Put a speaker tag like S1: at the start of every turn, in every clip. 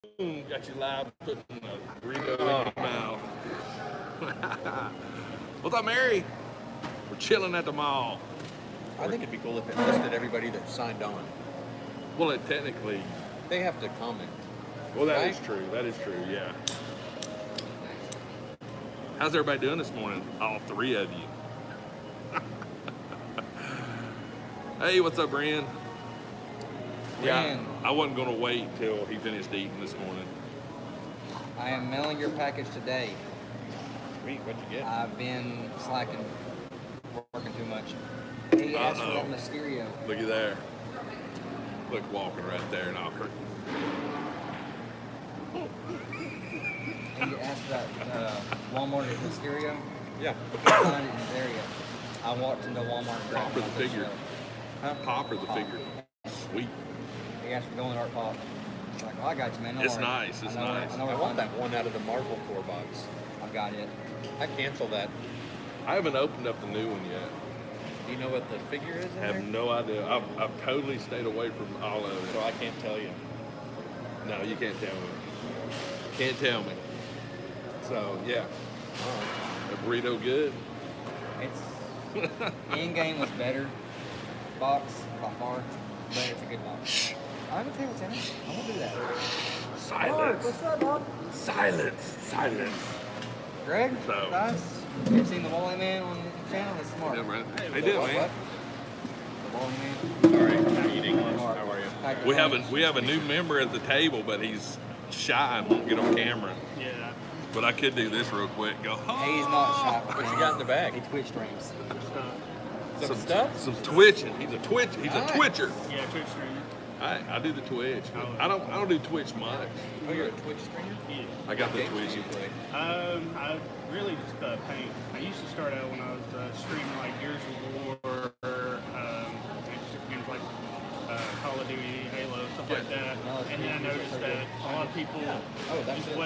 S1: Got you live putting a burrito in your mouth. What's up, Mary? We're chilling at the mall.
S2: I think it'd be cool if it listed everybody that signed on.
S1: Well, it technically.
S2: They have to comment.
S1: Well, that
S2: Right?
S1: is true. That is true. Yeah. How's everybody doing this morning? All three of you. Hey, what's up, Brian? Yeah, I wasn't gonna wait till he finished eating this morning.
S3: I am mailing your package today.
S2: Sweet, what'd you get?
S3: I've been slacking, working too much. He asked for that Mysterio.
S1: Looky there. Look, walking right there in Oxford.
S3: He asked for that Walmart Mysterio.
S2: Yeah.
S3: I'm not even there yet. I walked into Walmart and grabbed
S1: Pop or the
S3: my
S1: figure?
S3: shelf. Huh?
S1: Pop or the
S3: Pop.
S1: figure? Sweet.
S3: He asked for Golden Art Pop. I'm like, oh, I got you, man. Don't
S1: It's
S3: worry.
S1: nice, it's
S3: I know,
S1: nice.
S3: I know
S2: I
S3: where to
S2: want
S3: find
S2: that one out of the Marvel tour box.
S3: it. I've got it.
S2: I cancel that.
S1: I haven't opened up the new one yet.
S2: Do you know what the figure is in
S1: I have
S2: there?
S1: no idea. I've totally stayed away from all of
S2: So
S1: it.
S2: I can't tell you.
S1: No, you can't tell me. Can't tell me. So, yeah. A burrito good?
S3: It's in-game was better. Box by far, but it's a good box. I'm gonna tell you what's in it. I'm gonna do that.
S1: Silence.
S3: What's up, Bob?
S1: Silence. Silence.
S3: Greg,
S1: So-
S3: guys, you've seen the Wally Man on the channel? It's smart.
S1: Yeah, man.
S2: Hey,
S1: They
S2: the
S1: did,
S2: what,
S1: man.
S3: The Wally Man.
S2: Sorry, I'm eating lunch.
S3: Smart.
S2: How are you?
S3: Pack
S1: We
S3: your
S1: have a new member at the table, but he's shy and won't get on camera.
S4: Yeah.
S1: But I could do this real quick. Go.
S3: He's not shy.
S2: What you got in the bag?
S3: He Twitch streams.
S2: Some stuff?
S1: Some twitching. He's a twitch. He's
S2: Nice.
S1: a twitcher.
S4: Yeah, Twitch streamer.
S1: I do the Twitch. But I don't do Twitch much.
S2: Oh, you're a Twitch streamer?
S4: Yeah.
S1: I got the
S2: Games
S1: Twitch.
S2: do you play?
S4: I really just paint. I used to start out when I was streaming like Gears of War, different games like Call of Duty, Halo, stuff like that. And then I noticed that a lot of people
S2: that's
S4: just
S2: it.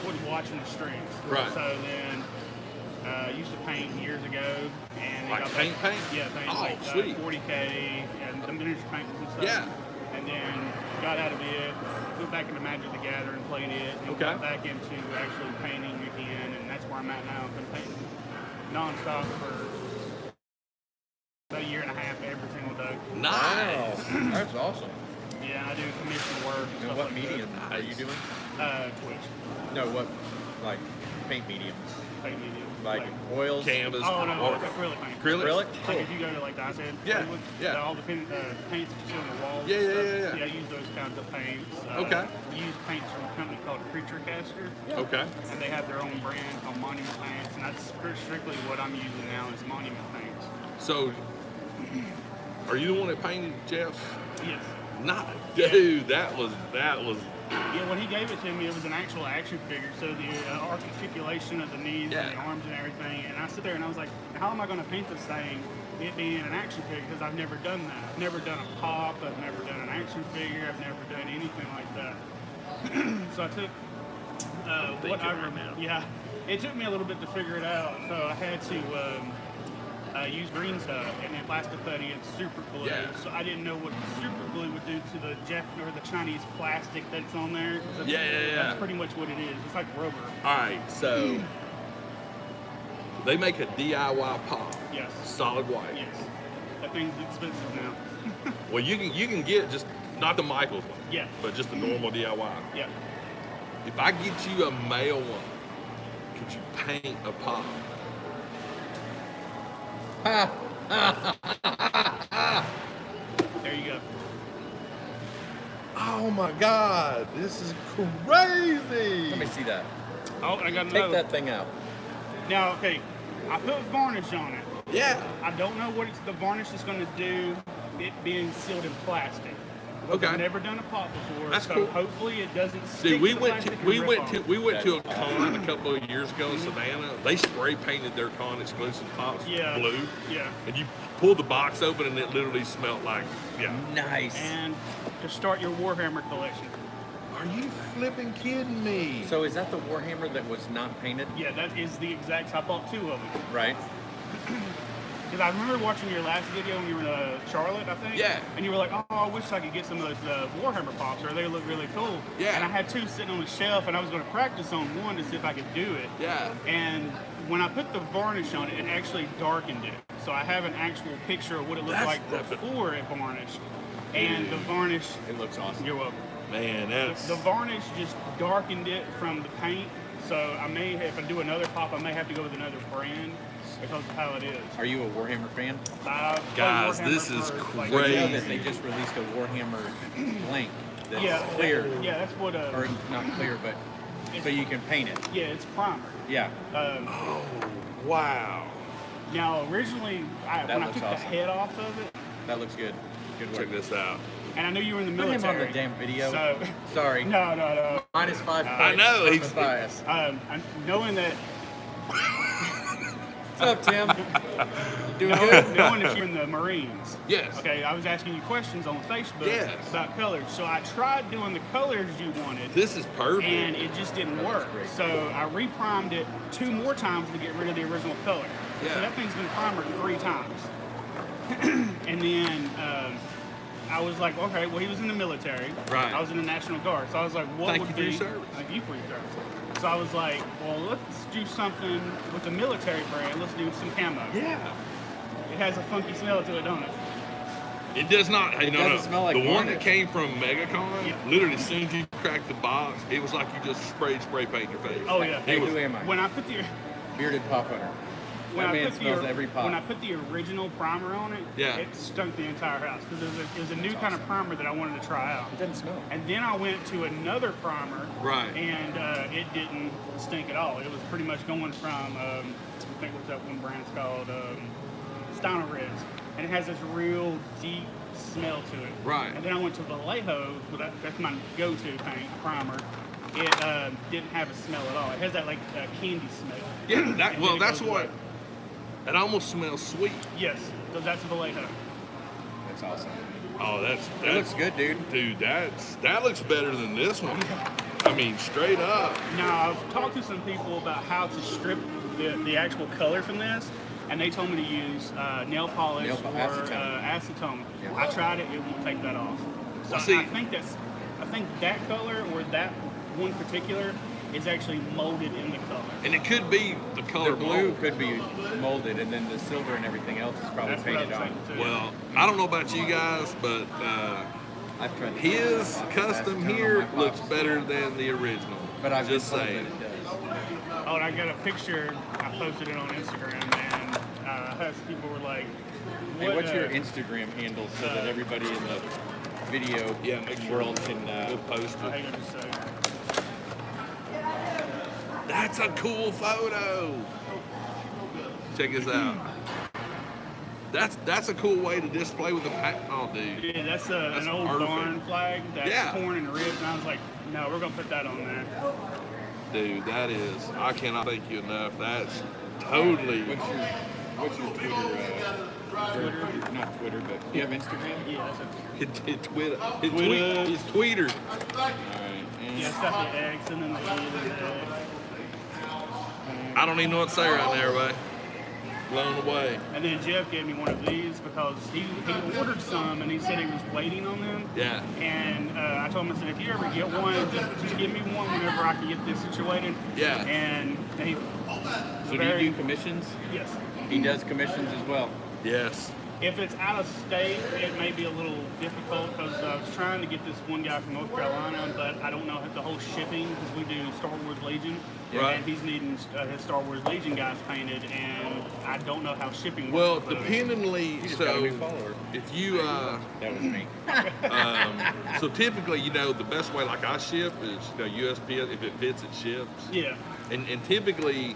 S4: wasn't watching the streams.
S1: Right.
S4: So then I used to paint years ago, and
S1: Like
S4: got
S1: paint?
S4: Yeah, paint
S1: Oh,
S4: like
S1: sweet.
S4: 40K and the miniature paintings and stuff.
S1: Yeah.
S4: And then got out of it, went back into Magic the Gathering, played it, and
S1: Okay.
S4: got back into actually painting again, and that's where I'm at now. I've been painting nonstop for about a year and a half every single day.
S1: Nice.
S2: Wow, that's awesome.
S4: Yeah, I do commission work and
S2: And
S4: stuff
S2: what
S4: like
S2: medium
S4: that.
S2: are you doing?
S4: Twitch,
S2: No, what, like, paint mediums?
S4: paint medium.
S2: Like oils?
S1: Canvas.
S4: Oh no,
S1: water-
S4: acrylic paint.
S1: Acrylic?
S2: Acrylic?
S4: Like if you go to like I said,
S1: Yeah,
S4: Hollywood,
S1: yeah.
S4: all the paints that you see on the walls.
S1: Yeah,
S4: and
S1: yeah,
S4: stuff.
S1: yeah, yeah.
S4: Yeah, I use those kinds of paints.
S1: Okay.
S4: We use paints from a company called Creature Caster.
S1: Okay.
S4: And they have their own brand called Monument Paints, and that's strictly what I'm using now is Monument Paints.
S1: So, are you the one that painted Jeff?
S4: Yes.
S1: Not, dude. That was.
S4: Yeah, when he gave it to me, it was an actual action figure, so the articulation of the knees
S1: Yeah.
S4: and the arms and everything. And I sit there and I was like, how am I going to paint this thing, it being an action figure? Because I've never done that. I've never done a pop. I've never done an action figure. I've never done anything like that. So I took yeah, it took me a little bit to figure it out. So I had to use green stuff and then plastic putty and super glue.
S1: Yeah.
S4: So I didn't know what super glue would do to the the Chinese plastic that's on there. 'Cause that's-
S1: Yeah.
S4: That's pretty much what it is. It's like rubber.
S1: All right. So, they make a DIY pop.
S4: Yes.
S1: Solid white.
S4: Yes. That thing's expensive now.
S1: Well, you can get just not the Michaels one.
S4: Yeah.
S1: But just the normal DIY.
S4: Yeah.
S1: If I get you a male one, could you paint a pop?
S4: There you go.
S1: Oh my God, this is crazy.
S2: Let me see that.
S4: Oh, I got
S2: Take
S4: another.
S2: that thing out.
S4: Now, okay, I put varnish on it.
S1: Yeah.
S4: I don't know what the varnish is going to do, it being sealed in plastic.
S1: Okay.
S4: I've never done a pop before,
S1: That's
S4: so
S1: cool.
S4: hopefully it doesn't stick
S1: Dude, we
S4: the
S1: went to
S4: plastic and
S1: we
S4: rip
S1: went
S4: off.
S1: to we went to a con a couple of years ago in Savannah. They spray painted their con exclusive pops
S4: Yeah.
S1: blue,
S4: Yeah.
S1: and you pulled the box open and it literally smelled like
S2: Nice.
S4: And to start your Warhammer collection.
S1: Are you flipping kidding me?
S2: So is that the Warhammer that was not painted?
S4: Yeah, that is the exact. I bought two of them.
S2: Right.
S4: Because I remember watching your last video when you were in Charlotte, I think.
S1: Yeah.
S4: And you were like, oh, I wish I could get some of those Warhammer pops, or they look really cool.
S1: Yeah.
S4: And I had 2 sitting on the shelf, and I was going to practice on one to see if I could do it.
S1: Yeah.
S4: And when I put the varnish on it, it actually darkened it. So I have an actual picture of what it looked
S1: That's
S4: like before it varnished. And the varnish...
S2: It looks awesome.
S4: You're welcome.
S1: Man, that's...
S4: The varnish just darkened it from the paint. So I may, if I do another pop, I may have to go with another brand because of how it is.
S2: Are you a Warhammer fan?
S1: Guys,
S4: Warhammer
S1: this is
S4: for,
S2: Did you know
S1: crazy.
S2: that they just released a Warhammer blank that's
S4: Yeah,
S2: clear?
S4: Yeah, that's what.
S2: Or not clear, but so you can paint it.
S4: Yeah, it's primer.
S2: Yeah.
S1: Oh, wow.
S4: Now, originally, when I
S2: looks
S4: took the
S2: awesome.
S4: head off of it,
S2: That looks good. Good work.
S1: Check this out.
S4: and I knew you were in the
S2: Put him
S4: military.
S2: on the damn video.
S4: So,
S2: Sorry.
S4: no.
S2: Minus 5 points.
S1: I know,
S2: from
S1: he's-
S2: Matthias.
S4: I'm knowing that,
S2: What's up, Tim? Doing good?
S4: knowing that you're in the Marines.
S1: Yes.
S4: Okay, I was asking you questions on Facebook
S1: Yes.
S4: about colors. So I tried doing the colors you wanted.
S1: This is perfect.
S4: And it just didn't work. So I reprimed it 2 more times to get rid of the original color.
S1: Yeah.
S4: So that thing's been primered 3 times. And then I was like, okay, well, he was in the military.
S1: Right.
S4: I was in the National Guard. So I was like, what
S1: Thank
S4: would
S1: you for
S4: be...
S1: your service.
S4: Thank you for your service. So I was like, well, let's do something with the military brand. Let's do some camo.
S1: Yeah.
S4: It has a funky smell to it, don't it?
S1: It does not. Hey,
S2: It
S1: no,
S2: doesn't
S1: no.
S2: smell like
S1: the one
S2: varnish.
S1: that came from MegaCon,
S4: Yeah.
S1: literally, as soon as you cracked the box, it was like you just sprayed spray paint in your face.
S4: Oh, yeah.
S2: Hey,
S1: It was,
S2: who am I?
S4: When I put the...
S2: Bearded pop hunter.
S4: When
S2: That
S4: I
S2: man
S4: put
S2: smells
S4: the,
S2: every pop.
S4: When I put the original primer on it,
S1: Yeah.
S4: it stunk the entire house because it was a new kind of primer that I wanted to try out.
S2: It doesn't smell.
S4: And then I went to another primer,
S1: Right.
S4: and it didn't stink at all. It was pretty much going from, I think what's that one brand's called, Steiner Reds, and it has this real deep smell to it.
S1: Right.
S4: And then I went to Vallejo, that's my go-to paint primer. It didn't have a smell at all. It has that like candy smell.
S1: Yeah, that,
S4: And
S1: well,
S4: then it
S1: that's
S4: goes
S1: what.
S4: away.
S1: It almost smells sweet.
S4: Yes, so that's Vallejo.
S2: That's awesome.
S1: Oh, that's
S2: It looks good, dude.
S1: Dude, that looks better than this one. I mean, straight up.
S4: Now, I've talked to some people about how to strip the actual color from this, and they told me to use nail polish or
S2: acetone.
S4: acetone.
S2: Yeah.
S4: I tried it; it won't take that off. So
S1: Well, see-
S4: I think that color or that one particular is actually molded in the color.
S1: And it could be the color
S2: The blue
S1: mold.
S2: could be molded, and then the silver and everything else is probably
S4: That's what I
S2: painted
S4: was
S2: on.
S4: thinking too.
S1: Well, I don't know about you guys, but
S2: I've tried
S1: his custom
S2: acetone on
S1: here
S2: my
S1: looks
S2: pops.
S1: better than the original.
S2: But I've
S1: just
S2: been told
S1: saying.
S2: that it does.
S4: Oh, and I got a picture. I posted it on Instagram, and people were like,
S2: Hey, what's your
S4: uh,
S2: Instagram handle so that everybody in the video
S1: Yeah, make sure
S2: world can
S1: we'll post
S4: Oh,
S1: it.
S4: hang on just a second.
S1: That's a cool photo. Check this out. That's a cool way to display with the pack. Oh, dude.
S4: Yeah, that's
S1: That's
S4: an old
S1: perfect.
S4: barn flag that's
S1: Yeah.
S4: torn and ripped, and I was like, no, we're gonna put that on there.
S1: Dude, that is. I cannot thank you enough. That's totally.
S2: What's your Twitter? Not Twitter, but do you have Instagram?
S4: Yeah, that's it.
S1: It's Twitter.
S4: Twitter.
S1: It's tweeter.
S2: All right. And
S4: Yeah, it's got the X and then the E and the X.
S1: I don't even know what to say right now, everybody. Blown away.
S4: And then Jeff gave me one of these because he ordered some and he said he was waiting on them.
S1: Yeah.
S4: And I told him, I said, if you ever get one, just give me one whenever I can get this situated.
S1: Yeah.
S4: And he,
S2: so do you do commissions?
S4: yes.
S2: He does commissions as well.
S1: Yes.
S4: If it's out of state, it may be a little difficult because I was trying to get this one guy from North Carolina, but I don't know the whole shipping because we do Star Wars Legion.
S1: Right.
S4: And he's needing his Star Wars Legion guys painted, and I don't know how shipping
S1: Well,
S4: works.
S1: dependently,
S2: You just got a
S1: so
S2: new follower.
S1: if you,
S2: That was me.
S1: so typically, the best way like I ship is, USPS, if it fits, it ships.
S4: Yeah.
S1: And typically,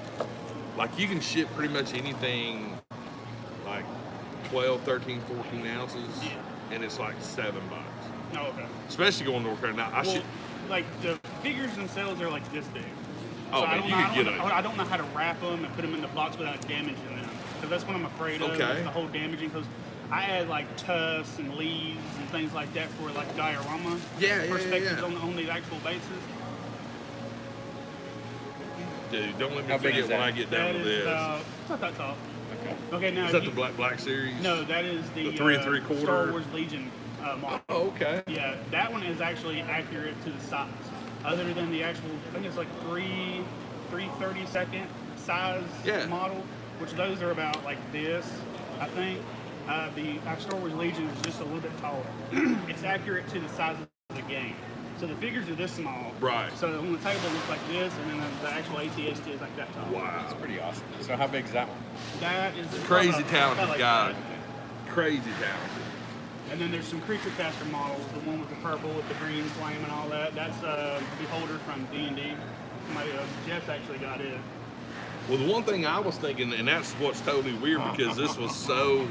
S1: like you can ship pretty much anything like 12, 13, 14 ounces,
S4: Yeah.
S1: and it's like $7.
S4: Oh, okay.
S1: Especially going to North Carolina. Now, I
S4: Well,
S1: ship.
S4: like the figures themselves are like this big.
S1: Oh,
S4: So
S1: man, you could get
S4: I don't know how to wrap them and put them in the box without damaging them. Because that's what I'm afraid of,
S1: Okay.
S4: is the whole damaging. Because I add like tufts and leaves and things like that for like diorama
S1: Yeah.
S4: perspectives on the actual bases.
S1: Dude, don't let me
S2: How big
S1: forget
S2: is
S1: when
S2: that?
S1: I get done
S4: That
S1: with
S4: is
S1: this.
S4: it's not that tall. Okay, now
S1: Is that the black series?
S4: No, that is the
S1: 3 3/4
S4: Star Wars Legion model.
S1: Oh, okay.
S4: Yeah, that one is actually accurate to the size. Other than the actual, I think it's like 3/32 size model, which those are about like this, I think. The Star Wars Legion is just a little bit taller. It's accurate to the size of the game. So the figures are this small.
S1: Right.
S4: So on the table it looks like this, and then the actual ATST is like that tall.
S1: Wow.
S2: That's pretty awesome. So how big is that one?
S4: That is
S1: Crazy
S4: about
S1: talented
S4: like
S1: guy.
S4: that.
S1: Crazy talented.
S4: And then there's some creature caster models, the one with the purple with the green flame and all that. That's Beholder from D&D. Somebody, Jeff actually got it.
S1: Well, the one thing I was thinking, and that's what's totally weird because this was so.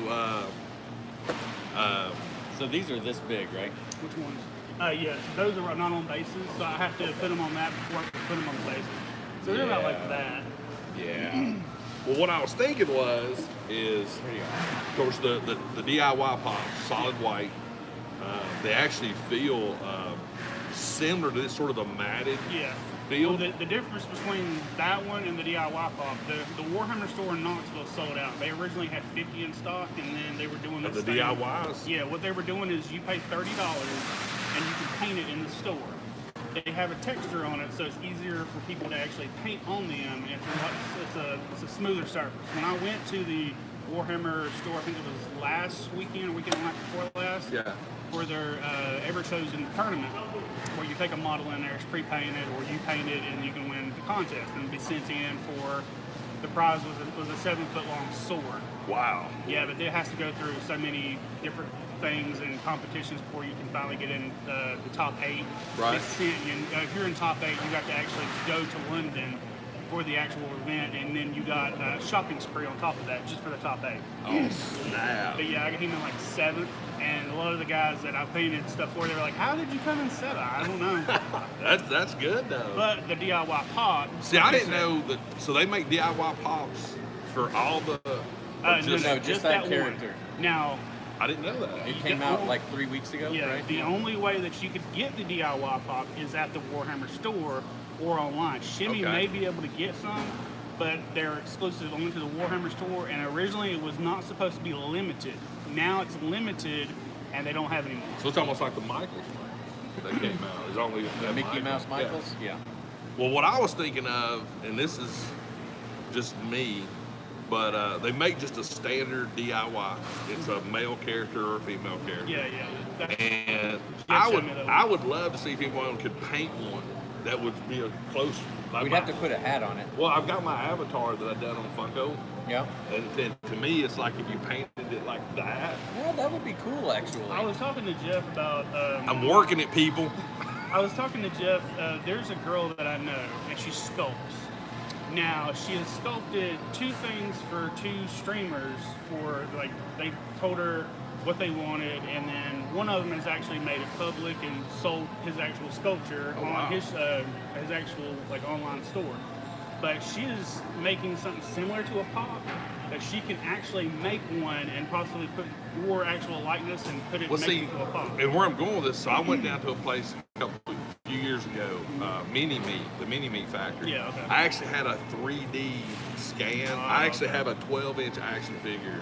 S2: So these are this big, right?
S4: Which ones? Yes, those are not on bases, so I have to put them on that before I put them on the bases. So they're about like that.
S1: Yeah. Well, what I was thinking is, of course, the DIY pops, solid white. They actually feel similar to this sort of the matted feel.
S4: Well, the difference between that one and the DIY pop, the Warhammer store in Knoxville sold out. They originally had 50 in stock, and then they were doing this
S1: the
S4: thing.
S1: DIYs?
S4: Yeah, what they were doing is you pay $30 and you can paint it in the store. They have a texture on it, so it's easier for people to actually paint on them. It's a smoother surface. When I went to the Warhammer store, I think it was last weekend or weekend before last, for their ever-chosen tournament, where you take a model in there, it's pre-painted, or you paint it and you can win the contest and be sent in for, the prize was a 7-foot-long sword.
S1: Wow.
S4: Yeah, but it has to go through so many different things and competitions before you can finally get in the top 8.
S1: Right.
S4: If you're in top 8, you got to actually go to London for the actual event, and then you got a shopping spree on top of that just for the top 8.
S1: Oh, snap.
S4: But yeah, I came in like 7th, and a lot of the guys that I painted stuff for, they were like, "How did you come in 7th?" I don't know.
S1: That's good though.
S4: But the DIY pop.
S1: See, I didn't know that. So they make DIY pops for all the.
S2: No, just that character.
S4: One. Now.
S1: I didn't know that.
S2: It came out like 3 weeks ago,
S4: yeah,
S2: right?
S4: The only way that you could get the DIY pop is at the Warhammer store or online. Shimmy may be able to get some, but they're exclusive only to the Warhammer store, and originally it was not supposed to be limited. Now it's limited, and they don't have any more.
S1: So it's almost like the Michaels that came out. It's only
S2: the Mickey Mouse Michaels? Yeah.
S1: Well, what I was thinking of, and this is just me, but they make just a standard DIY. It's a male character or a female character.
S4: Yeah.
S1: And I would love to see if anyone could paint one that would be a close. Like
S2: we'd have to put a hat on it.
S1: Well, I've got my avatar that I've done on Funko.
S2: Yeah.
S1: And to me, it's like if you painted it like that.
S2: Yeah, that would be cool, actually.
S4: I was talking to Jeff about.
S1: I'm working it, people.
S4: I was talking to Jeff. There's a girl that I know, and she sculpts. Now, she has sculpted 2 things for 2 streamers for, like, they told her what they wanted, and then one of them has actually made it public and sold his actual sculpture on his actual, like, online store. But she is making something similar to a pop, that she can actually make one and possibly put your actual likeness and put it into a pop.
S1: And where I'm going with this, so I went down to a place a few years ago, the Mini Me Factory.
S4: Yeah, okay.
S1: I actually had a 3D scan. I actually have a 12-inch action figure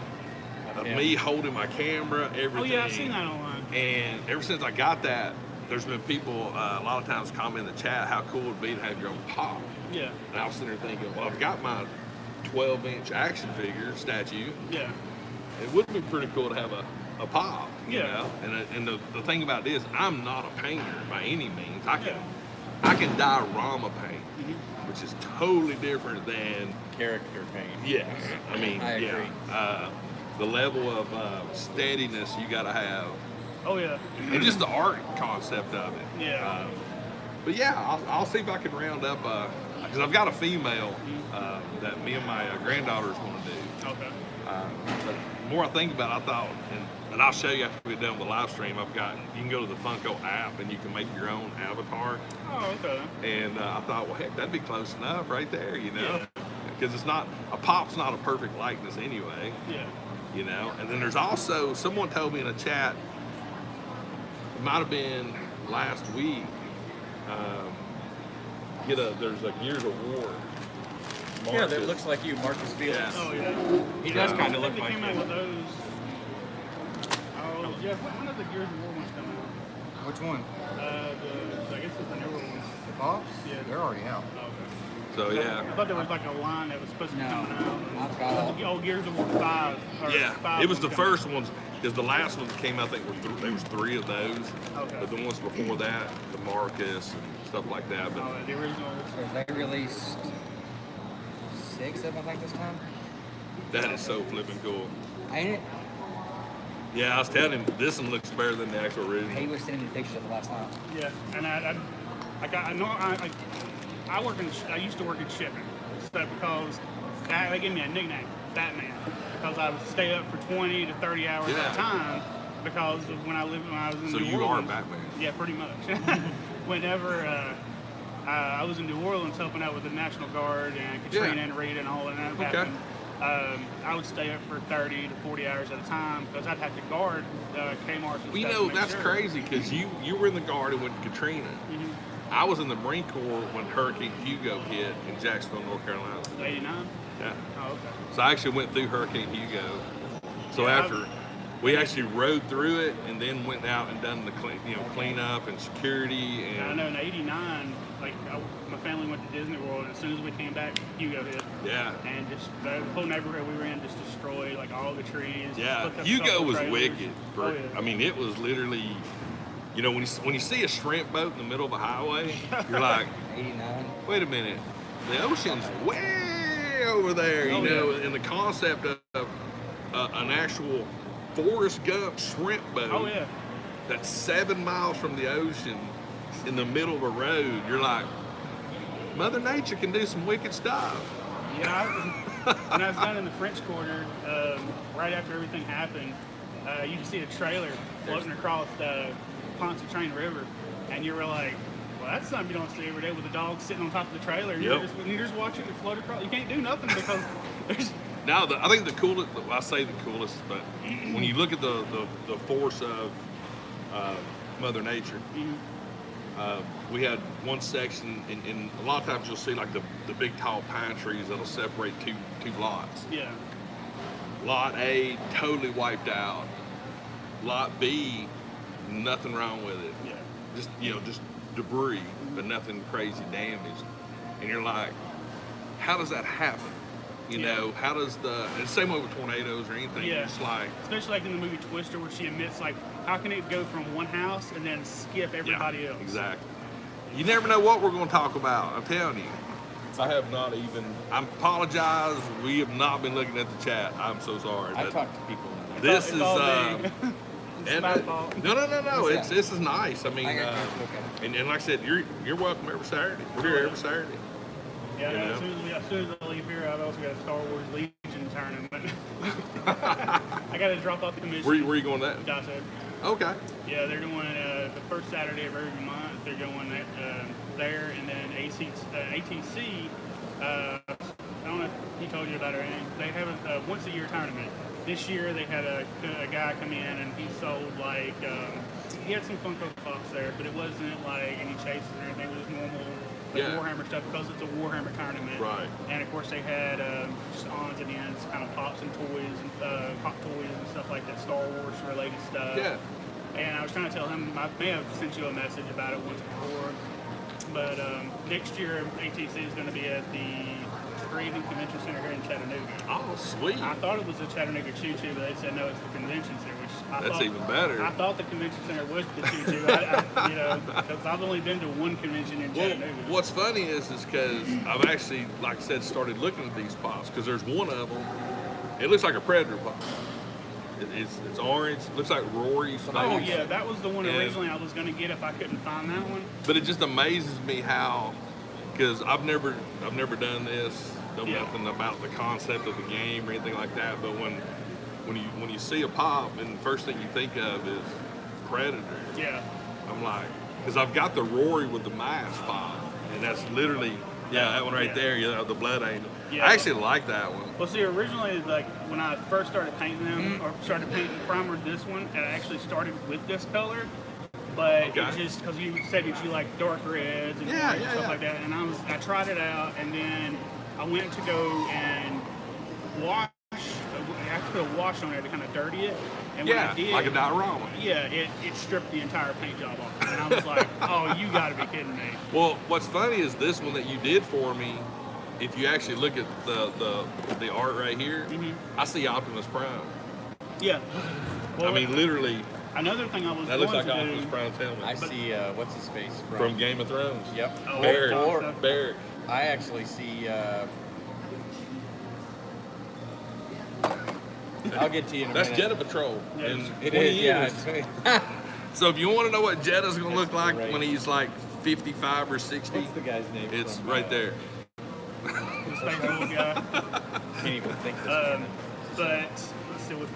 S1: of me holding my camera, everything.
S4: Oh yeah, I've seen that online.
S1: And ever since I got that, there's been people a lot of times comment in the chat how cool it would be to have your own pop.
S4: Yeah.
S1: And I was sitting there thinking, well, I've got my 12-inch action figure statue.
S4: Yeah.
S1: It would be pretty cool to have a pop, you
S4: Yeah.
S1: know? And the thing about it is, I'm not a painter by any means. I can diorama paint, which is totally different than
S2: character paint.
S1: Yes. I mean,
S2: I agree.
S1: The level of steadiness you got to have.
S4: Oh yeah.
S1: And just the art concept of it.
S4: Yeah.
S1: But yeah, I'll see if I can round up, because I've got a female that me and my granddaughters want to do.
S4: Okay.
S1: But the more I think about it, I thought, and I'll show you after we're done with the live stream, you can go to the Funko app and you can make your own avatar.
S4: Oh, okay.
S1: And I thought, well, heck, that'd be close enough right there, you know? Because a pop's not a perfect likeness anyway.
S4: Yeah.
S1: You know? And then there's also, someone told me in a chat, it might have been last week, there's a Gears of War
S3: Yeah, that looks like you, Marcus Fields.
S1: Yeah.
S4: Oh yeah.
S3: He does kind of
S4: I
S3: look
S4: think they
S3: like
S4: came out
S3: you.
S4: with those. Oh yeah, when are the Gears of War ones coming out?
S3: Which one?
S4: I guess it's the newer ones.
S3: The Pops?
S4: Yeah.
S3: They're already out.
S4: Oh, okay.
S1: So
S4: I
S1: yeah,
S4: thought there was like a line that was supposed to be
S3: No.
S4: coming out.
S3: I've got
S4: The old Gears of War 5. Or
S1: yeah.
S4: 5
S1: It was the
S4: ones coming
S1: first ones because the last ones that came out. I think there was 3 of those.
S4: Okay.
S1: But the ones before that, the Marcus and stuff like that.
S4: out.
S1: But
S4: Oh, the original.
S3: So they released 6 of them, I think, this time.
S1: that is so flipping cool.
S3: Ain't it?
S1: Yeah, I was telling him this one looks better than the actual
S3: He
S1: original.
S3: was sending me pictures of it last night.
S4: Yeah, and I used to work in shipping, so because they gave me a nickname, Batman, because I would stay up for 20 to 30 hours
S1: Yeah.
S4: at a time because of when I was in
S1: So
S4: New
S1: you are
S4: Orleans.
S1: Batman.
S4: Yeah, pretty much. Whenever I was in New Orleans helping out with the National Guard and Katrina
S1: Yeah.
S4: and Rita and all of that
S1: Okay.
S4: happened, I would stay up for 30 to 40 hours at a time because I'd have to guard Kmart.
S1: Well, you know, that's crazy because you were in the Guard when Katrina.
S4: Mm-hmm.
S1: I was in the Marine Corps when Hurricane Hugo hit in Jacksonville, North Carolina.
S4: 89?
S1: Yeah.
S4: Oh, okay.
S1: So I actually went through Hurricane Hugo. So
S4: Yeah,
S1: after we actually rode through it and then went out and done the cleanup and security
S4: I
S1: and
S4: know in '89, my family went to Disney World, and as soon as we came back, Hugo hit,
S1: yeah.
S4: and just the whole neighborhood we were in just destroyed, like all the trees.
S1: Yeah,
S4: flipped up a
S1: Hugo
S4: couple
S1: was
S4: trailers.
S1: wicked.
S4: Oh, yeah.
S1: I mean, it was literally, when you see a shrimp boat in the middle of a highway, you're like,
S3: 89.
S1: wait a minute, the ocean's way over there,
S4: Oh, yeah.
S1: and the concept of an actual Forrest Gump shrimp boat
S4: Oh yeah.
S1: that's 7 miles from the ocean in the middle of a road, you're like, Mother Nature can do some wicked stuff.
S4: Yeah, when I was down in the French Quarter, right after everything happened, you could see a trailer floating across the Pontchartrain River, and you were like, well, that's something you don't see every day with a dog sitting on top of the trailer.
S1: Yep.
S4: You're just watching it float across. You can't do nothing because there's.
S1: Now, I think the coolest, I say the coolest, but when you look at the force of Mother Nature, we had one section, and a lot of times you'll see like the big tall pine trees that'll separate two lots.
S4: Yeah.
S1: Lot A, totally wiped out. Lot B, nothing wrong with it.
S4: Yeah.
S1: Just debris, but nothing crazy damaged. And you're like, how does that happen? How does and same way with tornadoes or anything.
S4: Yeah.
S1: It's like,
S4: Especially like in the movie Twister, where she admits, like, how can it go from one house and then skip everybody else?
S1: Exactly. You never know what we're going to talk about. I'm telling you. I have not even. I apologize. We have not been looking at the chat. I'm so sorry.
S3: I
S1: But
S3: talk to people.
S1: this
S4: It's
S1: is.
S4: all me. It's my
S1: and,
S4: fault.
S1: No.
S3: What's
S1: This is nice. I mean,
S3: I got to look at it.
S1: and like I said, you're welcome every Saturday. We're here every Saturday.
S4: Yeah,
S1: You know?
S4: as soon as I leave here, I've also got a Star Wars Legion tournament. I got to drop off the commission.
S1: Where you going that?
S4: Dotted.
S1: Okay.
S4: Yeah, they're doing the first Saturday of every month. They're going there, and then ATC. I don't know if he told you about it or anything. They have a once a year tournament. This year they had a guy come in and he sold he had some Funko Pops there, but it wasn't like any chases or anything. It was normal Warhammer stuff because it's a Warhammer tournament.
S1: Right.
S4: And of course they had just odds and ends, kind of pops and toys and pop toys and stuff like that, Star Wars related stuff.
S1: Yeah.
S4: And I was trying to tell him, I may have sent you a message about it once before, but next year ATC is going to be at the Trade and Convention Center here in Chattanooga.
S1: Oh, sweet.
S4: I thought it was the Chattanooga Choo Choo, but they said no, it's the Convention Center, which
S1: That's even better.
S4: I thought the Convention Center was the Choo Choo, because I've only been to one convention in
S1: Well,
S4: Chattanooga.
S1: what's funny is because I've actually, like I said, started looking at these pops because there's one of them. It looks like a Predator pop. It's orange. Looks like Rory's face.
S4: Oh yeah, that was the one
S1: And-
S4: originally I was going to get if I couldn't find that one.
S1: But it just amazes me how, because I've never done this, know
S4: Yeah.
S1: nothing about the concept of the game or anything like that. But when you see a pop and the first thing you think of is Predator,
S4: Yeah.
S1: I'm like, because I've got the Rory with the mask pop, and that's literally that one right
S4: Yeah.
S1: there. The Blood Angel.
S4: Yeah.
S1: I actually like that one.
S4: Well, see, originally, like when I first started painting them, or started painting primer this one, and I actually started with this color, but
S1: Okay.
S4: it just because you said that you like dark reds and
S1: Yeah,
S4: stuff
S1: yeah.
S4: like that, and I tried it out, and then I went to go and wash. I have to put a wash on there to kind of dirty it. And when I did,
S1: like a diorama.
S4: yeah, it stripped the entire paint job off. And I was like, oh, you got to be kidding me.
S1: Well, what's funny is this one that you did for me. If you actually look at the art right here, I see Optimus Prime.
S4: Yeah. Well,
S1: I mean, literally.
S4: Another thing I was
S1: That looks
S4: going
S1: like
S4: to
S1: Optimus
S4: do.
S1: Prime's helmet.
S2: I see, what's his face?
S1: From Game of Thrones.
S2: Yep.
S4: Oh,
S1: Barrack.
S4: or-
S1: Barrack.
S2: I actually see, I'll get to you in a
S1: That's
S2: minute.
S1: Jeddah Patrol.
S4: Yeah,
S1: in
S2: It
S1: 20
S2: is,
S1: years.
S2: yeah.
S1: So if you want to know what Jeddah's going to look like
S2: great.
S1: when he's like 55 or 60,
S2: What's the guy's name?
S1: it's
S2: from,
S1: right there.
S4: The space little guy.
S2: Can't even think this
S4: But let's see what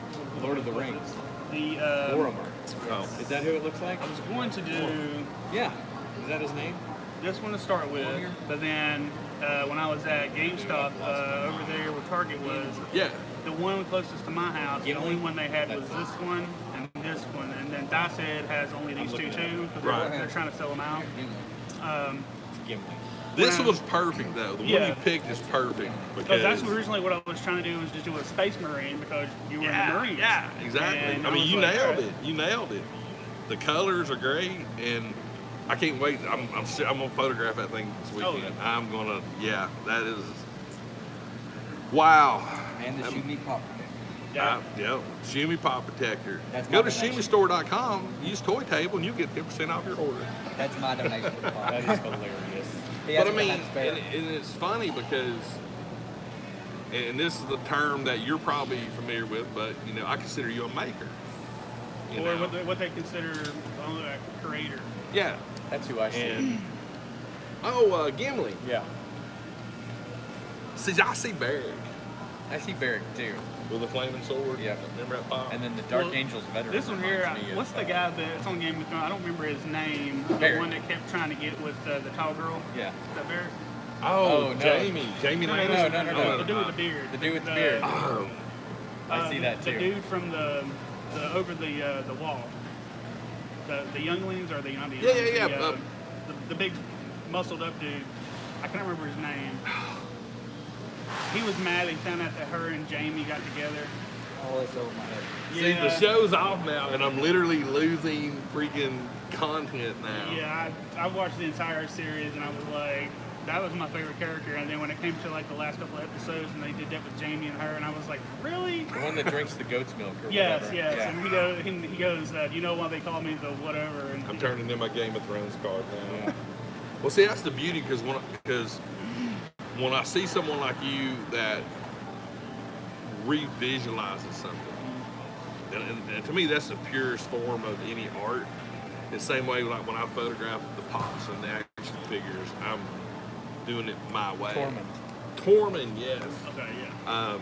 S2: Lord of the Rings.
S4: The
S2: Warhammer.
S1: Oh.
S2: Is that who it looks like?
S4: I was going to do
S2: Yeah. Is that his name?
S4: this one to start with, but then when I was at GameStop over there where Target was,
S1: Yeah.
S4: the one closest to my house, the only one they had was this one and this one, and then Diced has only these two too because
S1: Right.
S4: they're trying to sell them out.
S2: It's Gimli.
S1: This
S4: Wow.
S1: was perfect though. The one
S4: Yeah.
S1: you picked is perfect
S4: Because that's originally what I was trying to do was just do a Space Marine because you were in the
S1: yeah,
S4: Marines.
S1: yeah, exactly.
S4: And
S1: I mean,
S4: was
S1: you
S4: like,
S1: nailed
S4: "Alright."
S1: it. You nailed it. The colors are great, and I can't wait. I'm gonna photograph that thing this
S4: Oh,
S1: weekend.
S4: yeah.
S1: I'm gonna. Yeah, that is. Wow.
S3: And the Shoot Me Pop.
S4: Yeah.
S1: Yep. Shumi Pop Protector.
S3: That's
S1: Go
S3: my
S1: to
S3: donation.
S1: ShumiStore.com. Use Toy Table, and you get 10% off your order.
S3: That's my donation to the pop.
S2: That is hilarious.
S3: He has
S1: But I
S3: to
S1: mean,
S3: have spare.
S1: and it's funny because, and this is the term that you're probably familiar with, but you know, I consider you a maker. You
S4: Or
S1: know?
S4: what they consider a creator.
S1: Yeah.
S2: That's who I see.
S1: And Gimli.
S2: Yeah.
S1: See, I see Barrack
S2: I see Barrack too.
S1: with a flaming sword.
S2: Yeah.
S1: Remember that pop?
S2: And then the Dark
S4: Well,
S2: Angels veteran.
S4: This one here,
S2: reminds me
S4: what's
S2: of,
S4: the guy that's on Game of Thrones? I don't remember his name. The
S2: Barrack.
S4: one that kept trying to get with the tall girl.
S2: Yeah.
S4: Is that Barrack?
S1: oh,
S2: no.
S1: Jamie
S4: No,
S1: Lannister.
S2: no.
S4: The dude with the beard.
S2: The dude with the beard.
S1: Oh,
S2: I see that
S4: The
S2: too.
S4: dude from the over the wall. The younglings or the not the
S1: Yeah,
S4: younglings,
S1: yeah,
S4: the,
S1: yeah,
S4: the big muscled up dude. I can't remember his name. He was mad. He found out that her and Jamie got together.
S3: Oh, it's over my head.
S1: see, the show's off now, and I'm literally losing freaking content now.
S4: Yeah, I watched the entire series and I was like, that was my favorite character. And then when it came to like the last couple of episodes and they did that with Jamie and her, and I was like, really?
S2: The one that drinks the goat's milk or
S4: Yes,
S2: whatever.
S4: yes.
S2: Yeah.
S4: And he goes, you know why they call me the whatever? And
S1: I'm turning in my Game of Thrones card now.
S2: Yeah.
S1: Well, see, that's the beauty because when I see someone like you that revisualizes something, and to me, that's the purest form of any art. The same way, like when I photograph the pops and the action figures, I'm doing it my way. Tormund, yes.
S4: Okay, yeah.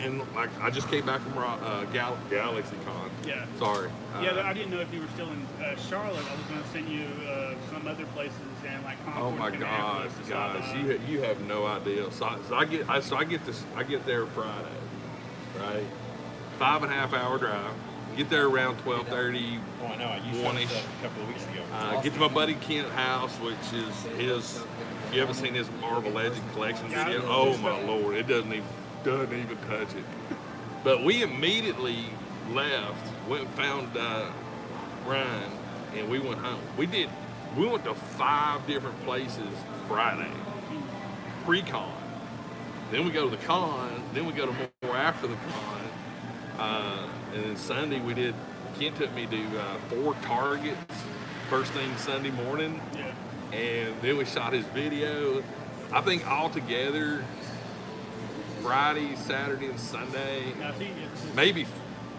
S1: And like I just came back from GalaxyCon.
S4: Yeah.
S1: Sorry.
S4: Yeah, I didn't know if you were still in Charlotte. I was going to send you some other places and like Concord,
S1: Oh my gosh,
S4: Indianapolis to stop
S1: guys,
S4: by.
S1: you have no idea. So I get there Friday, right? 5.5 hour drive. Get there around 12:30.
S2: Oh, I know. You showed
S1: One-ish.
S2: us a couple of weeks ago.
S1: Get to my buddy Kent house, which is his. If you haven't seen his Marvel Legend collection
S4: Yeah,
S1: video,
S4: I
S1: oh
S4: know.
S1: my lord, it doesn't even touch it. But we immediately left, went and found Ryan, and we went home. We went to 5 different places Friday, pre-con. Then we go to the con. Then we go to more after the con. And then Sunday Kent took me to 4 Targets first thing Sunday morning.
S4: Yeah.
S1: And then we shot his video. I think altogether, Friday, Saturday, and Sunday,
S4: Now,
S1: maybe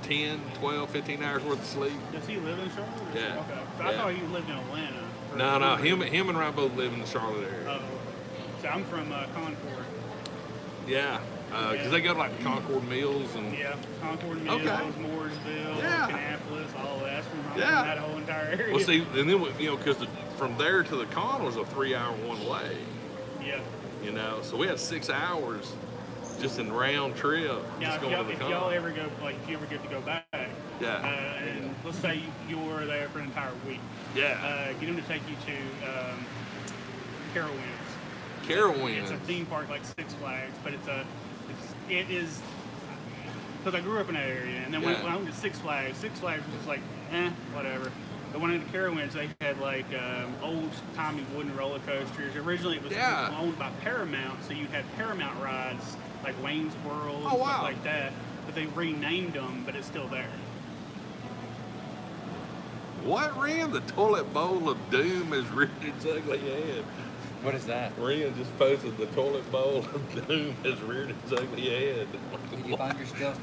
S1: 10, 12, 15 hours worth of sleep.
S4: does he live in Charlotte? Or
S1: Yeah.
S4: Okay. So I
S1: Yeah.
S4: thought he lived in Atlanta. for
S1: No,
S4: some
S1: him
S4: reason.
S1: and Ryan both live in the Charlotte area.
S4: Oh. So I'm from Concord.
S1: Yeah, because they go to like the Concord Mills and
S4: Yeah, Concord, Mills,
S1: Okay.
S4: Mooresville,
S1: Yeah.
S4: Kannapolis, all of that. From
S1: Yeah.
S4: that whole entire area.
S1: well, see, and then because from there to the con was a 3-hour one way.
S4: Yeah.
S1: You know, so we had 6 hours just in round trip,
S4: Now,
S1: just
S4: if
S1: going
S4: y'all,
S1: to the
S4: if
S1: con.
S4: y'all ever go, like, if you ever get to go back,
S1: Yeah.
S4: and let's say you were there for an entire week,
S1: Yeah.
S4: get them to take you to Carowinds.
S1: Carowinds.
S4: It's a theme park like Six Flags, but it is because I grew up in that area, and then when I went to Six Flags was just like, whatever. But when I went to Carowinds, they had like old-timey wooden roller coasters. Originally, it was owned by Paramount, so you had Paramount rides like Wayne's World and stuff like that. But they renamed them, but it's still there.
S1: What, Ren? The toilet bowl of doom has reared its ugly head.
S3: What is that?
S1: Ren just posted the toilet bowl of doom has reared its ugly head.
S3: Did you find your stealth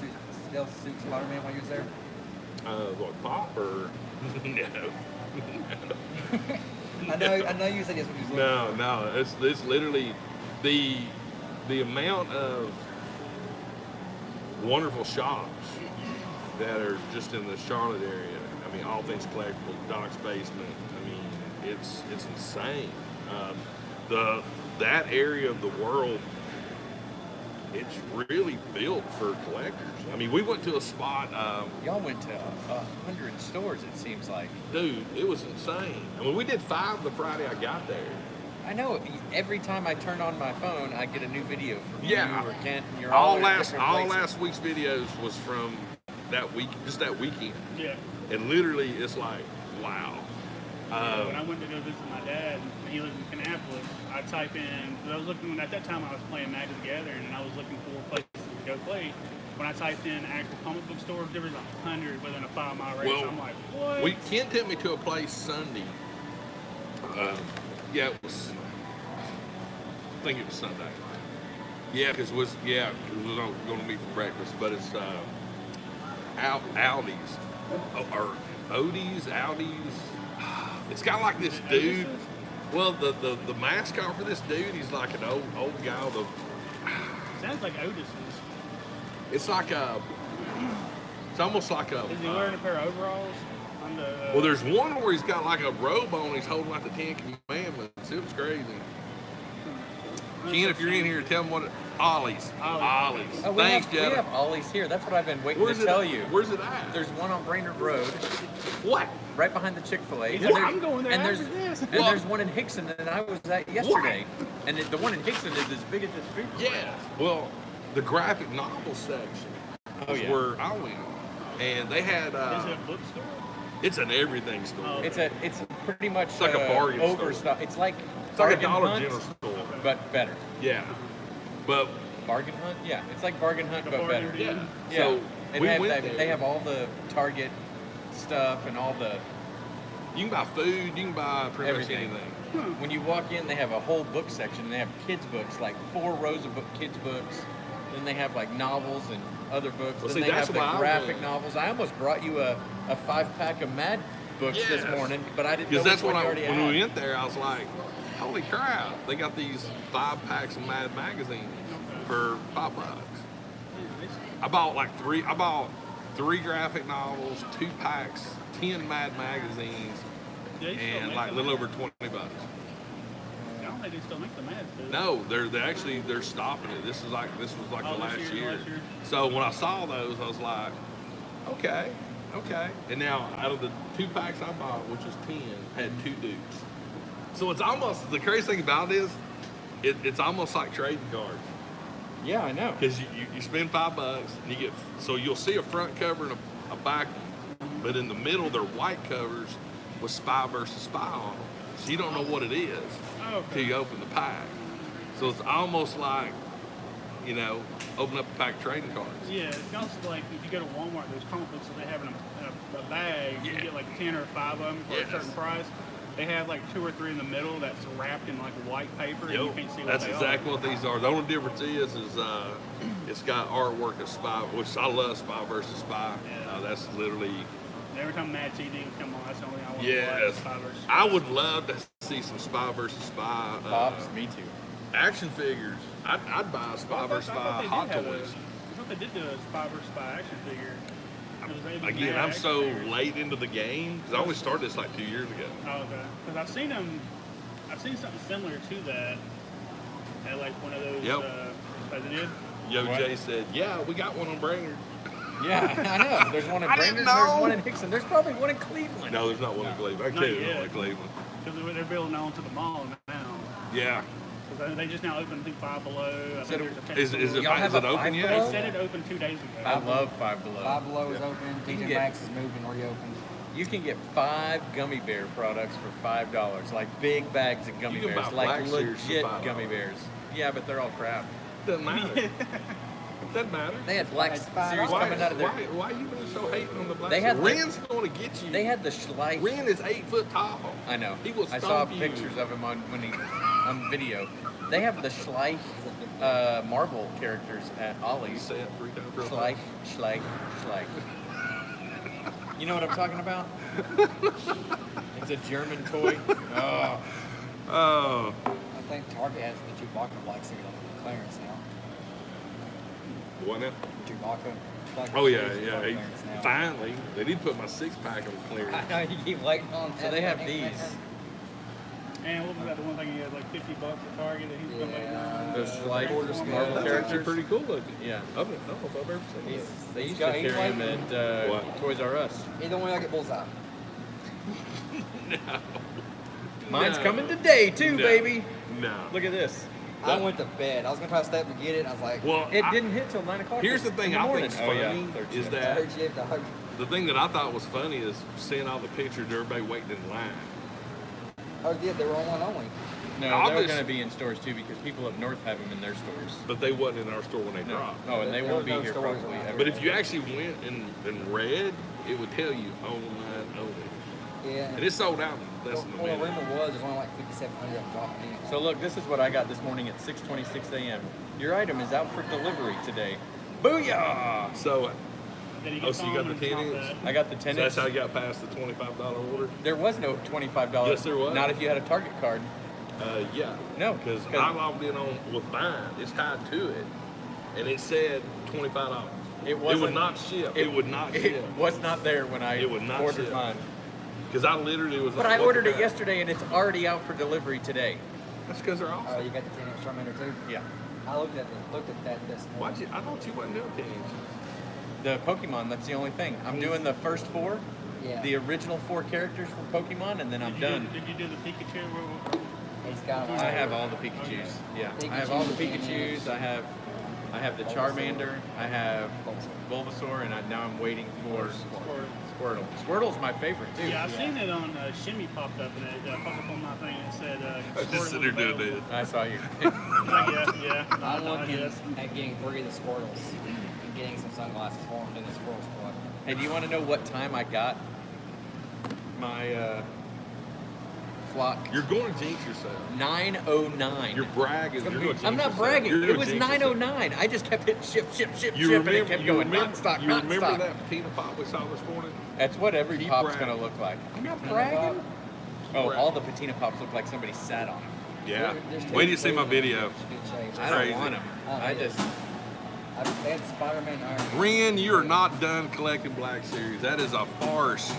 S3: suit Spider-Man while you was there?
S1: What, Pop or no?
S3: I know you said yes when you was looking.
S1: No. It's literally the amount of wonderful shops that are just in the Charlotte area. I mean, all things collectibles, Doc's Basement. I mean, it's insane. That area of the world, it's really built for collectors. I mean, we went to a spot.
S3: Y'all went to 100 stores, it seems like.
S1: Dude, it was insane. I mean, we did 5 the Friday I got there.
S3: I know. Every time I turn on my phone, I get a new video from you or Kent, and you're
S1: all
S3: in different places.
S1: last week's videos was from that week, just that weekend.
S4: Yeah.
S1: And literally, it's like, wow.
S4: When I went to go visit my dad, he lived in Kannapolis, I type in, because I was looking, at that time I was playing Magic the Gathering, and I was looking for places to go play. When I typed in actual comic book stores, there was 100 within a 5-mile radius. I'm like, what?
S1: Ken took me to a place Sunday. It was, I think it was Sunday. Yeah, because it was going to meet for breakfast, but it's Aldi's, or Aldi's. It's got like this dude. Well, the mascot for this dude, he's like an old guy with a.
S4: Sounds like Otis's.
S1: It's like it's almost like a.
S4: Is he wearing a pair of overalls?
S1: Well, there's one where he's got like a robe on. He's holding like the 10 Commandments. It was crazy. Ken, if you're in here, tell him what. Ollie's.
S3: Oh,
S1: Thanks,
S3: we have Ollie's here. That's what I've been waiting to tell you.
S1: Where's it at?
S3: There's one on Brainerd Road.
S1: What?
S3: Right behind the Chick-fil-A.
S4: I'm going there after this.
S3: And there's one in Hickson that I was at yesterday. What? And the one in Hickson is as big as this food court.
S1: Yeah. Well, the graphic novel section is where I went. And they had...
S4: Is it a bookstore?
S1: It's an everything store.
S4: Oh,
S3: okay. It's pretty much
S1: it's like a bargain store.
S3: It's like
S1: a Dollar General store.
S3: But better.
S1: Yeah. But...
S3: Bargain Hunt? Yeah. It's like Bargain Hunt, but better.
S1: Yeah.
S3: So
S1: they
S3: have all the Target stuff and all the...
S1: You can buy food, you can buy pretty much anything.
S3: When you walk in, they have a whole book section. They have kids' books, like 4 rows of kids' books. Then they have like novels and other books.
S1: Well,
S3: then they have the graphic novels. I almost brought you a 5-pack of Mad books this morning, but I didn't know
S1: that's
S3: when
S1: we went there, I was like, holy crap, they got these 5 packs of Mad magazines for $5. I bought 3 graphic novels, 2 packs, 10 Mad magazines, and like a little over $20.
S4: I don't think they still make the Mads, do they?
S1: No, they're stopping it. This was like the last year. So when I saw those, I was like, okay. And now out of the 2 packs I bought, which was 10, had 2 Dukes. So it's almost, the crazy thing about it is, it's almost like trading cards.
S3: Yeah, I know.
S1: Because you spend $5 and you get, so you'll see a front cover and a back one, but in the middle they're white covers with Spy versus Spy on them. So you don't know what it is till you open the pack. So it's almost like, open up a pack of trading cards.
S4: Yeah, it's almost like if you go to Walmart, those comic books that they have in a bag, you get like 10 or 5 of them for a certain price. They have like 2 or 3 in the middle that's wrapped in like white paper, and you can't see what
S1: that's
S4: they
S1: exactly what these are. The only difference is it's got artwork of Spy, which I love Spy versus Spy.
S4: Yeah.
S1: That's literally.
S4: Every time Mad TV would come on, that's the only thing I want
S1: Yes.
S4: to watch. Spy versus Spy.
S1: I would love to see some Spy versus Spy.
S3: Pops, me too.
S1: Action figures. I'd buy a Spy versus Spy Hot Toys.
S4: I thought they did do a Spy versus Spy action figure.
S1: Again, I'm so late into the game because I only started this like 2 years ago.
S4: Oh, okay. Because I've seen something similar to that at like one of those. As it is.
S1: Yo, Jay said, "Yeah, we got one on Brainerd."
S3: Yeah, I know. There's one in Brainerd. There's one in Hickson. There's probably one in Cleveland.
S1: No, there's not one in Cleveland. I can't even one in Cleveland.
S4: Because they're building on to the mall now.
S1: Yeah.
S4: Because they just now opened, I think, Five Below. I think there's a
S1: Is it
S3: Y'all have a
S1: open
S3: Five
S1: yet?
S3: Below?
S4: They said it opened 2 days ago.
S2: I love Five Below.
S3: Five Below is
S2: Yeah.
S3: open.
S2: You can
S3: TJ
S2: get-
S3: Maxx is moving, reopened.
S2: You can get 5 gummy bear products for $5, like big bags of gummy
S1: You can
S2: bears,
S1: buy
S2: like
S1: Black Series for
S2: legit
S1: $5.
S2: gummy bears. Yeah, but they're all crap.
S1: Doesn't matter. Doesn't matter.
S2: They had Black
S3: It's $5.
S2: Series coming out of there.
S1: Why you been so hating on the Black
S2: They
S1: Series?
S2: had the-
S1: Ren's going to get you.
S2: They had the Schleich.
S1: Ren is 8 foot tall.
S2: I know.
S1: He will
S2: I
S1: stomp
S2: saw
S1: you.
S2: pictures of him on video. They have the Schleich Marvel characters at
S1: You
S2: Ollie's.
S1: say it 3 times real
S2: Schleich,
S1: fast.
S2: Schleich, Schleich. You know what I'm talking about? It's a German toy. Oh.
S1: Oh.
S3: I think Target has the Chewbacca Black Series on clearance now.
S1: What now?
S3: Chewbacca. Black
S1: Oh, yeah,
S3: Series is
S1: yeah.
S3: on clearance now.
S1: Finally. They did put my 6-pack on clearance.
S3: I know you keep waiting on that.
S2: So they have
S3: thing,
S2: these.
S3: man.
S4: And what was that, the one thing he had, like $50 at Target that he's been waiting on?
S2: Those Schleich
S3: Quarter scale.
S2: Marvel
S1: That's
S2: characters.
S1: actually pretty cool looking.
S2: Yeah.
S1: I don't know if I've ever seen
S2: He's,
S1: that.
S2: they
S3: He's
S2: used
S3: got-
S2: to
S3: he's
S2: carry him
S3: like-
S2: at
S1: What?
S2: Toys R Us.
S3: Either one, I get bullseye.
S2: Mine's
S1: No.
S2: coming today too,
S1: No.
S2: baby.
S1: No.
S2: Look at this.
S3: I went to bed. I was gonna try to stay up and get it. I was like,
S1: Well,
S2: It
S1: I-
S2: didn't hit till 9 o'clock.
S1: Here's the thing
S2: in
S1: I
S2: morning.
S1: think's
S2: Oh, yeah,
S1: funny
S2: third
S1: is
S2: shift.
S1: that
S3: third shift, dog.
S1: the thing that I thought was funny is seeing all the pictures of everybody waiting in line.
S3: Oh yeah, they were online only.
S2: No, they're
S1: Obvious-
S2: going to be in stores too because people up north have them in their stores.
S1: But they wasn't in our store when they
S2: No.
S1: dropped.
S2: Oh, and they
S3: There
S2: won't
S3: was
S2: be
S3: no
S2: here
S3: stores
S2: probably
S3: around.
S2: ever.
S1: But if you actually went and read, it would tell you online only.
S3: Yeah.
S1: And it sold out in less than a
S3: Well, the
S1: minute.
S3: rumor was there's only like 5,700 of them dropping in.
S2: So look, this is what I got this morning at 6:26 a.m. Your item is out for delivery today. Booyah!
S1: So,
S4: Did he
S1: oh,
S4: get
S1: so you got the
S4: phone and
S1: 10
S4: drop
S1: inch?
S4: that?
S2: I got the
S1: So
S2: 10
S1: that's
S2: inch.
S1: how you got past the $25 order?
S2: There was no $25.
S1: Yes, there was.
S2: Not if you had a Target card.
S1: Yeah.
S2: No,
S1: Because
S2: 'cause-
S1: I logged in on with mine. It's tied to it. And it said $25.
S2: It
S1: It
S2: wasn't.
S1: would not ship. It would not ship.
S2: It was not there when I
S1: It would not
S2: ordered
S1: ship.
S2: mine.
S1: Because I literally was
S2: But
S1: like,
S2: I
S1: what
S2: ordered
S1: the
S2: it
S1: heck?
S2: yesterday and it's already out for delivery today.
S1: That's because they're
S3: Oh,
S1: awesome.
S3: you got the 10-inch Charmander too?
S2: Yeah.
S3: I looked at that this
S1: Why'd
S3: morning.
S1: you? I thought you wasn't doing 10 inches.
S2: The Pokemon, that's the only thing. I'm doing the first 4,
S3: Yeah.
S2: the original 4 characters for Pokemon, and then I'm done.
S4: Did you do the Pikachu?
S3: He's got them.
S2: I have all the Pikachus. Yeah, I have all the Pikachus. I have the Charmander. I have Bulbasaur, and now I'm waiting for Squirtle. Squirtle's my favorite too.
S4: Yeah, I've seen it on Shimmy popped up and it popped up on my thing and it said
S1: I was just sitting there doing this.
S2: I saw you.
S4: Yeah.
S3: I'm
S4: No,
S3: looking
S4: yes.
S3: at getting 3 of the Squirtles and getting some sunglasses for him in the Squirrel Squad.
S2: Hey, do you want to know what time I got my flock?
S1: You're going to jinx yourself.
S2: 9:09.
S1: You're bragging. You're gonna jinx
S2: I'm not
S1: yourself.
S2: bragging.
S1: You're
S2: It
S1: gonna
S2: was
S1: jinx yourself.
S2: 9:09. I just kept hitting ship,
S1: You
S2: and it kept going
S1: remember,
S2: non-stop,
S1: you remember
S2: non-stop.
S1: that patina pop we saw this morning?
S2: That's what every
S1: Keep
S2: pop's
S1: bragging.
S2: gonna look like. I'm not
S3: Patina
S2: bragging.
S3: Pop?
S2: Oh,
S1: bragging.
S2: all the patina pops look like somebody sat on them.
S1: Yeah.
S3: There's
S1: Wait till you see my
S3: technically
S1: video.
S3: in good shape.
S2: I
S1: Crazy.
S2: don't want them. I just.
S3: They had Spider-Man Iron.
S1: Ren, you are not done collecting Black Series. That is a farce.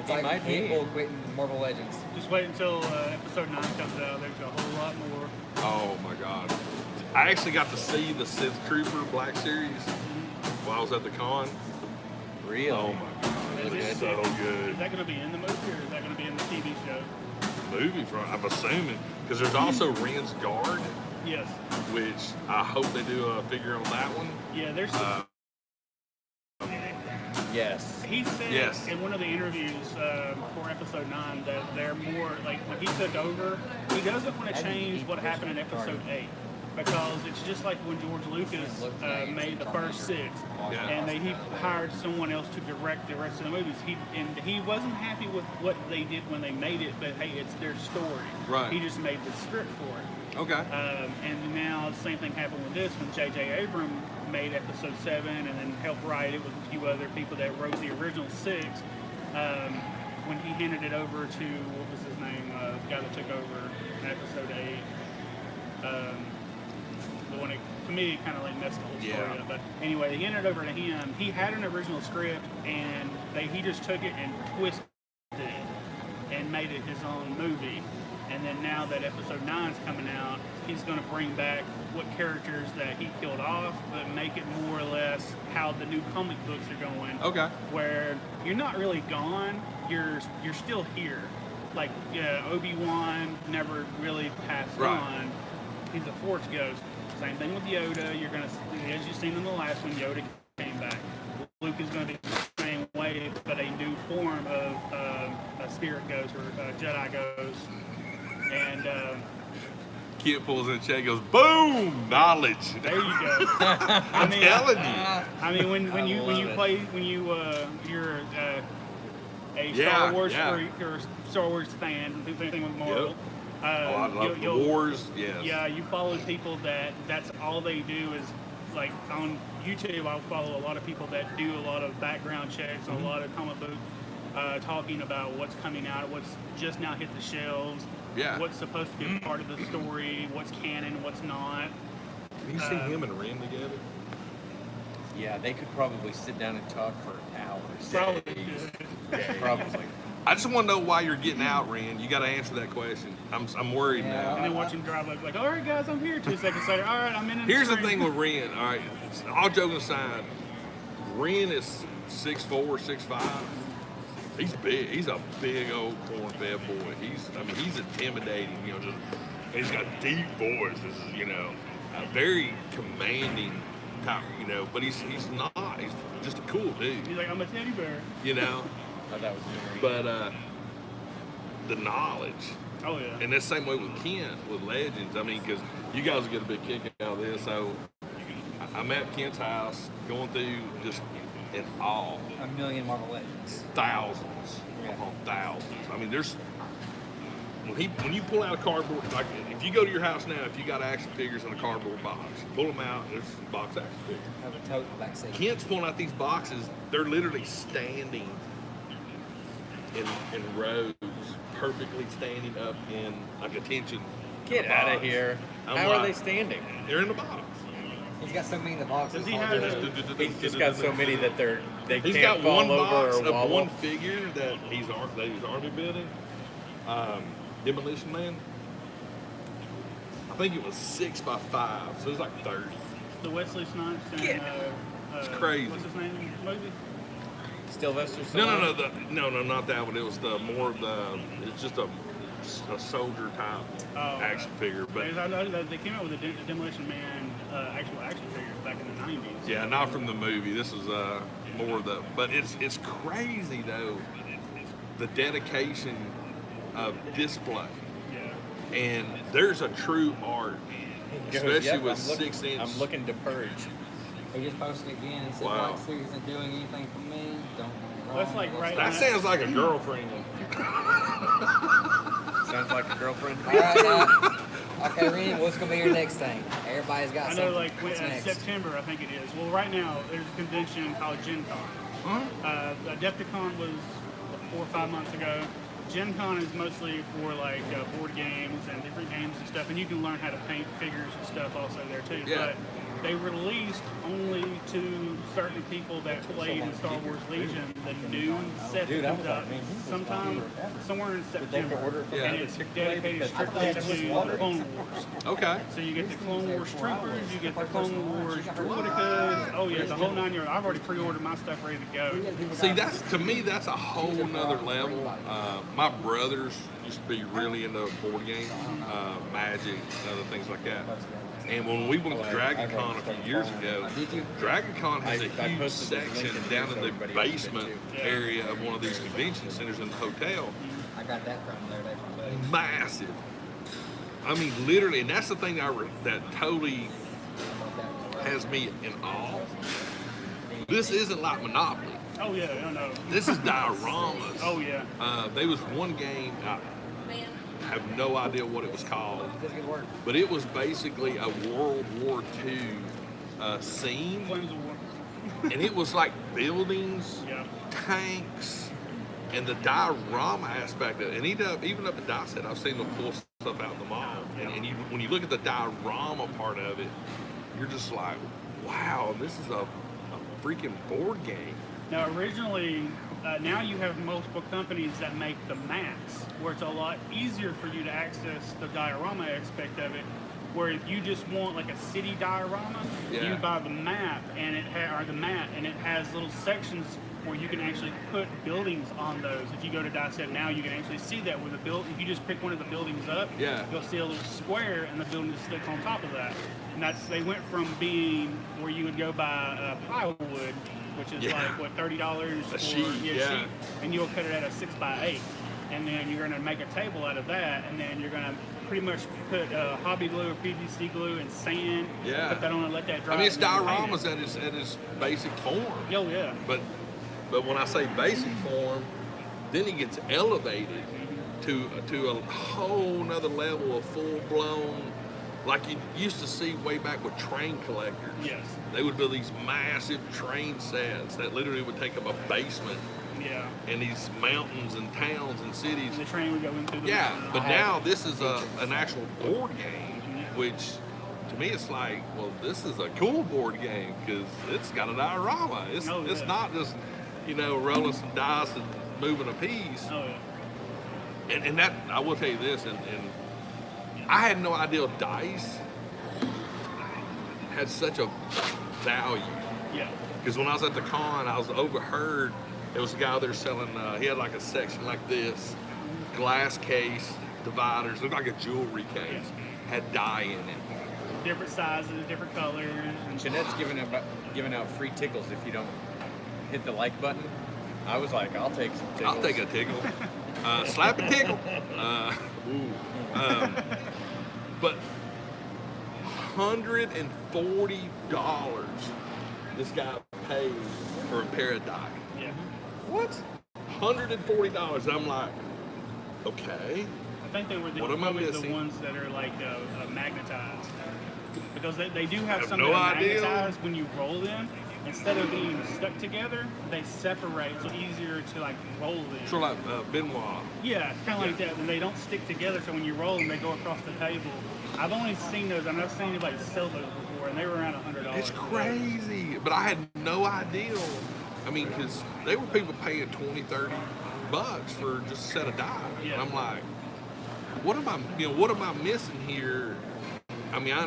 S3: It's
S2: He
S3: like
S2: might be.
S3: people quitting Marvel Legends.
S4: Just wait until episode 9 comes out. There's a whole lot more.
S1: Oh my God. I actually got to see the Sith Trooper Black Series while I was at the con.
S2: Really?
S1: Oh my God. It is so
S4: Is
S1: good.
S4: that going to be in the movie or is that going to be in the TV show?
S1: Movie from, I'm assuming. Because there's also Ren's Guard,
S4: Yes.
S1: which I hope they do a figure on that one.
S4: Yeah, there's.
S2: Yes.
S4: He said
S1: Yes.
S4: in one of the interviews for episode 9 that they're more like when he took over, he doesn't want to change what happened in episode 8 because it's just like when George Lucas made the first 6,
S1: Yeah.
S4: and he hired someone else to direct the rest of the movies. He wasn't happy with what they did when they made it, but hey, it's their story.
S1: Right.
S4: He just made the script for it.
S1: Okay.
S4: And now the same thing happened with this when J.J. Abrams made episode 7 and then helped write it with a few other people that wrote the original 6. When he handed it over to, what was his name, the guy that took over in episode 8, the one that, to me, kind of like messed the whole story
S1: Yeah.
S4: up. But anyway, he handed it over to him. He had an original script and he just took it and twisted it and made it his own movie. And then now that episode 9's coming out, he's going to bring back what characters that he killed off, but make it more or less how the new comic books are going.
S1: Okay.
S4: Where you're not really gone, you're still here. like Obi-Wan never really passed
S1: Right.
S4: on. He's a Force ghost. Same thing with Yoda. You're gonna, as you've seen in the last one, Yoda came back. Luke is going to be the same way, but a new form of a spirit ghost or a Jedi ghost. And
S1: Kid pulls in the check, goes, boom, knowledge.
S4: there you go.
S1: I'm telling you.
S4: I mean, when you're a Star Wars freak or Star Wars fan, same thing with Marvel.
S1: Yep. I love the wars. Yes.
S4: Yeah, you follow people that's all they do is, like, on YouTube, I'll follow a lot of people that do a lot of background checks, a lot of comic book talking about what's coming out, what's just now hit the shelves, what's supposed to be part of the story, what's canon, what's not.
S1: Can you see him and Ren together?
S2: Yeah, they could probably sit down and talk for hours.
S4: Probably.
S2: Days. Probably.
S1: I just want to know why you're getting out, Ren. You got to answer that question. I'm worried
S4: And
S1: now.
S4: then watch him drive up, like, all right, guys, I'm here. 2 seconds later, all right, I'm in.
S1: Here's the thing with Ren. All right, all joking aside, Ren is 6'4", 6'5". He's big. He's a big old corn-fed boy. He's intimidating. You know, just, he's got deep voice. This is, a very commanding type. But he's not. He's just a cool dude.
S4: He's like, I'm a teddy bear.
S2: Oh, that was new.
S1: But the knowledge.
S4: Oh yeah.
S1: And that's the same way with Kent, with Legends. I mean, because you guys will get a big kick out of this. So I'm at Kent's house, going through just in awe.
S3: 1,000,000 Marvel Legends.
S1: Thousands upon thousands. I mean, there's when you pull out a cardboard, like if you go to your house now, if you got action figures in a cardboard box, you pull them out, there's a box action figures.
S3: Have a tote back seat.
S1: Kent's pulling out these boxes. They're literally standing in rows, perfectly standing up in like attention.
S2: Get out of here.
S1: I'm
S2: How
S1: like,
S2: are they standing?
S1: They're in the box.
S3: He's got so many in the boxes.
S4: Does he have
S2: He's just got so many that they
S1: He's
S2: can't
S1: got
S2: fall
S1: one
S2: over
S1: box
S2: or
S1: of
S2: wobble.
S1: one figure that he's already building. Demolition Man. I think it was 6x5, so it was like 30.
S4: The Wesley Snipes and
S1: It's crazy.
S4: What's his name in the movie?
S2: Sylvester
S1: No,
S2: Stallone?
S1: no, not that one. It was it's just a soldier type action figure. But
S4: Because I know that they came out with a Demolition Man actual action figures back in the 90s.
S1: yeah, not from the movie. This is more of the. But it's crazy though, the dedication of display.
S4: Yeah.
S1: And there's a true art,
S2: He goes,
S1: especially
S2: "Yep,
S1: with
S2: I'm
S1: 6 inch.
S2: I'm looking to purge.
S3: He just posted again and said,
S1: Wow.
S3: Black Series isn't doing anything for me. Don't get me wrong.
S4: That's like right
S1: That sounds like a girlfriend.
S2: Sounds like a girlfriend.
S3: All right, now. Okay, Ren, what's going to be your next thing? Everybody's got
S4: I
S3: something.
S4: know, like
S3: What's next?
S4: September, I think it is. Well, right now there's a convention called Gen Con. Adepticon was 4 or 5 months ago. Gen Con is mostly for like board games and different games and stuff, and you can learn how to paint figures and stuff also there too.
S1: Yeah.
S4: But they released only to certain people that played in Star Wars Legion the new set
S3: Dude,
S4: that
S3: I
S4: comes
S3: was
S4: out
S3: like, man, he's
S4: sometime somewhere in September,
S2: order it from
S4: and
S1: Yeah.
S4: it's dedicated strictly to Clone Wars.
S1: Okay.
S4: So you get the Clone Wars Troopers, you get the Clone Wars Droidicas. Oh yeah, the whole 9 yards. I've already pre-ordered my stuff ready to go.
S1: See, to me, that's a whole nother level. My brothers used to be really into board games, Magic, and other things like that. And when we went to Dragon Con a few years ago, Dragon Con has a
S2: I
S1: huge
S2: posted this link
S1: section
S2: in
S1: down
S2: there
S1: in
S2: so
S1: the
S2: everybody else did
S1: basement
S2: too.
S1: area of one of these convention centers in the hotel.
S3: I got that from the other day from Buddy.
S1: Massive. I mean, literally, and that's the thing that totally has me in awe. This isn't like Monopoly.
S4: Oh yeah, I know.
S1: This is dioramas.
S4: Oh yeah.
S1: There was one game, I have no idea what it was called,
S3: Does good work.
S1: but it was basically a World War II scene,
S4: Flames of War.
S1: and it was like buildings,
S4: Yeah.
S1: tanks, and the diorama aspect of it. And even up at Die Set, I've seen them pull stuff out in the mall. And when you look at the diorama part of it, you're just like, wow, this is a freaking board game.
S4: Now originally, now you have multiple companies that make the maps, where it's a lot easier for you to access the diorama aspect of it. Where if you just want like a city diorama,
S1: Yeah.
S4: you buy the map and it has little sections where you can actually put buildings on those. If you go to Die Set now, you can actually see that with a build. If you just pick one of the buildings up, you'll see a little square, and the building just sticks on top of that. And they went from being where you would go buy plywood, which is like what $30 for
S1: sheet,
S4: sheet, and you'll cut it at a 6x8, and then you're gonna make a table out of that, and then you're gonna pretty much put hobby glue or PVC glue and sand. Put that on and let that dry.
S1: I mean, it's dioramas at its basic form.
S4: Oh yeah.
S1: But when I say basic form, then it gets elevated to a whole nother level of full blown, like you used to see way back with train collectors.
S4: Yes.
S1: They would build these massive train sets that literally would take up a basement.
S4: Yeah.
S1: And these mountains and towns and cities.
S4: And the train would go into the
S1: mountain. But now this is an actual board game, which to me it's like, well, this is a cool board game because it's got a diorama. It's not just, rolling some dice and moving a piece.
S4: Oh yeah.
S1: And that, I will tell you this, and I had no idea dice had such a value.
S4: Yeah.
S1: Because when I was at the con, I was overheard. There was a guy there selling, he had like a section like this, glass case, dividers, looked like a jewelry case, had dye in it.
S4: Different sizes, different colors. And
S2: Jeanette's giving out free tickles if you don't hit the like button. I was like, I'll take some tickles.
S1: I'll take a tickle. Slap a tickle. But $140 this guy paid for a pair of dice.
S4: Yeah.
S1: What? $140. I'm like, okay.
S4: I think they were the ones that are like magnetized. Because they do have some that are magnetized when you roll them. Instead of being stuck together, they separate. So easier to like roll them.
S1: Sort of like Benoit.
S4: Yeah, kind of like that. When they don't stick together, so when you roll them, they go across the table. I've only seen those. I've never seen anybody sell those before, and they were around $100.
S1: It's crazy. But I had no idea. I mean, because they were people paying $20, $30 for just a set of dice.
S4: Yeah.
S1: And I'm like, what am I missing here? I mean, I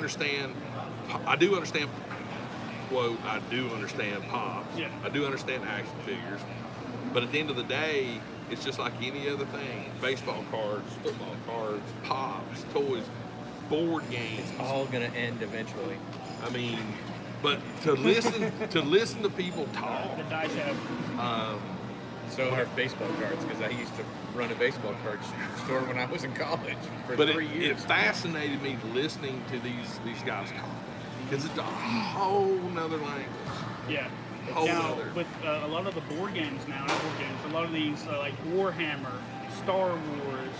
S1: do understand, quote, I do understand pops.
S4: Yeah.
S1: I do understand action figures. But at the end of the day, it's just like any other thing. Baseball cards, football cards, pops, toys, board games.
S2: It's all going to end eventually.
S1: I mean, but to listen to people talk.
S4: The dice have.
S2: So are baseball cards, because I used to run a baseball card store when I was in college for 3 years.
S1: It fascinated me listening to these guys talk, because it's a whole nother language.
S4: Yeah. Now, with a lot of the board games now, not board games, a lot of these like Warhammer, Star Wars,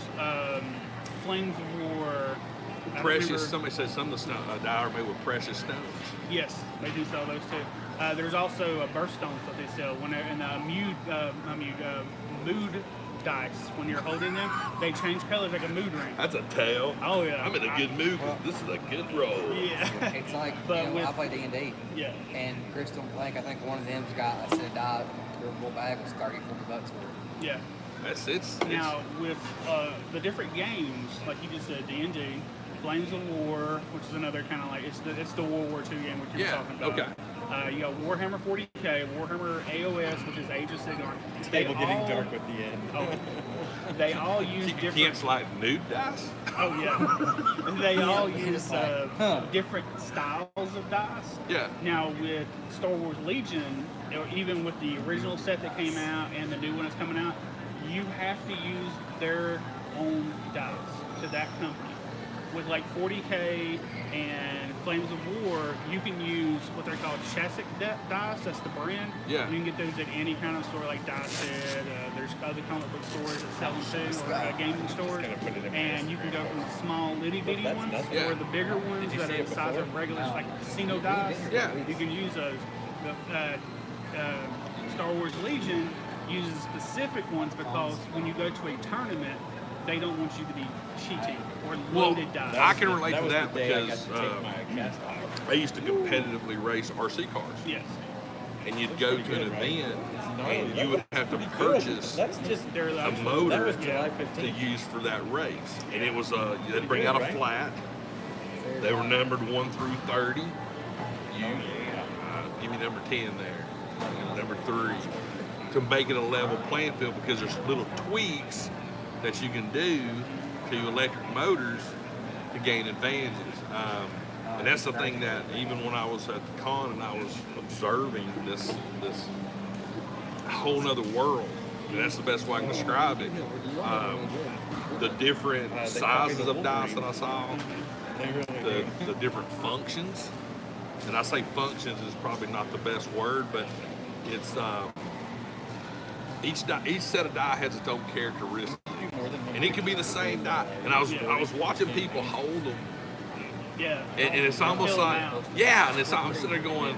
S4: Flames of War.
S1: Somebody said some of the die are made with precious stones.
S4: Yes, they do sell those too. There's also birthstones that they sell when they're in mood dice. When you're holding them, they change colors like a mood ring.
S1: That's a tale.
S4: Oh yeah.
S1: I'm in a good mood. This is a good roll.
S3: Yeah. It's like, I play D&D.
S4: Yeah.
S3: And Crystal and Plank, I think one of them's got a set of die. Their little bag was $30-$40 for it.
S4: Yeah. Now with the different games, like you just said, D&D, Flames of War, which is another kind of like it's the World War II game, which you were talking about.
S1: Okay.
S4: You got Warhammer 40K, Warhammer AOS, which is Age of Sigmar.
S2: Table getting dark with the end.
S4: Oh, they all use different.
S1: You can't slide nude dice.
S4: Oh yeah. They all use different styles of dice.
S1: Yeah.
S4: Now with Star Wars Legion, or even with the original set that came out and the new one that's coming out, you have to use their own dice to that company. With like 40K and Flames of War, you can use what they're called chassis dice. That's the brand.
S1: Yeah.
S4: You can get those at any kind of store like Dice Head. There's other comic book stores that sell them too, or gaming stores. And you can go from small litty bitty ones or the bigger ones that are the size of regular, like casino dice.
S1: Yeah.
S4: You can use those. Star Wars Legion uses specific ones because when you go to a tournament, they don't want you to be cheating or loaded dice.
S1: I can relate to that because
S2: I
S1: I used to competitively race RC cars.
S4: Yes.
S1: And you'd go to an event and you would have to purchase a motor to use for that race. And it was they'd bring out a flat. They were numbered 1 through 30. You give me number 10 there. Number 3. to make it a level playing field, because there's little tweaks that you can do to electric motors to gain advantages. And that's the thing that even when I was at the con and I was observing this whole nother world, and that's the best way I can describe it. The different sizes of dice that I saw, the different functions, and I say functions is probably not the best word, but it's each set of die has its own characteristics, and it can be the same die. And I was watching people hold them.
S4: Yeah.
S1: And it's almost like, yeah, and I'm sitting there going,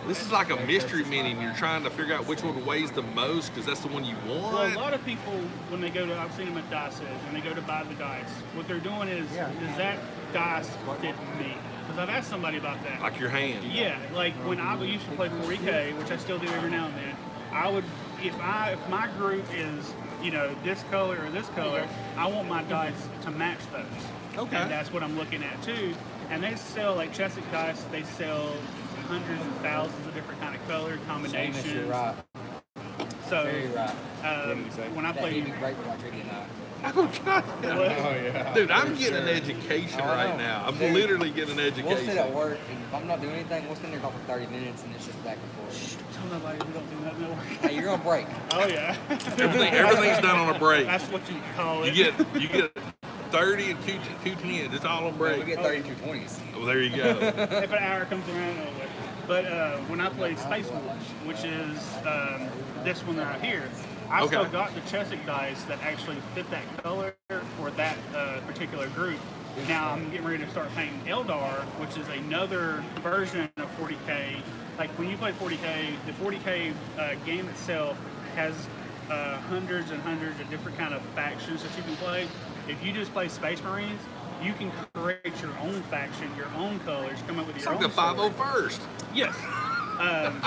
S1: this is like a mystery mini, and you're trying to figure out which one weighs the most because that's the one you want.
S4: Well, a lot of people, when they go to, I've seen them at dice sets, when they go to buy the dice, what they're doing is, does that dice fit me? Because I've asked somebody about that.
S1: Like your hand.
S4: Yeah, like when I used to play 40K, which I still do every now and then, I would, if my group is, this color or this color, I want my dice to match those.
S1: Okay.
S4: And that's what I'm looking at too. And they sell, like Chesic dice, they sell hundreds of thousands of different kind of color combinations.
S3: You're right.
S4: So,
S3: Very right.
S4: when I play,
S3: great with Arcadia Night.
S1: Oh, God.
S2: Oh, yeah.
S1: Dude, I'm getting an education right now. I'm literally getting an education.
S3: We'll sit at work, and if I'm not doing anything, we'll stand there talking for 30 minutes, and it's just back and forth.
S4: tell nobody we don't do nothing at work.
S3: Hey, you're on break.
S4: Oh yeah.
S1: Everything's done on a break.
S4: That's what you call it.
S1: You get 30 and 210. It's all on break.
S3: We get 32 20s.
S1: Well, there you go.
S4: If an hour comes around, oh, well. But when I played Space Wars, which is this one right here, I still got the Chesic dice that actually fit that color for that particular group. Now I'm getting ready to start painting Eldar, which is another version of 40K. Like when you play 40K, the 40K game itself has hundreds and hundreds of different kind of factions that you can play. If you just play Space Marines, you can create your own faction, your own colors, come up with your own.
S1: It's like the 501st.
S4: Yes.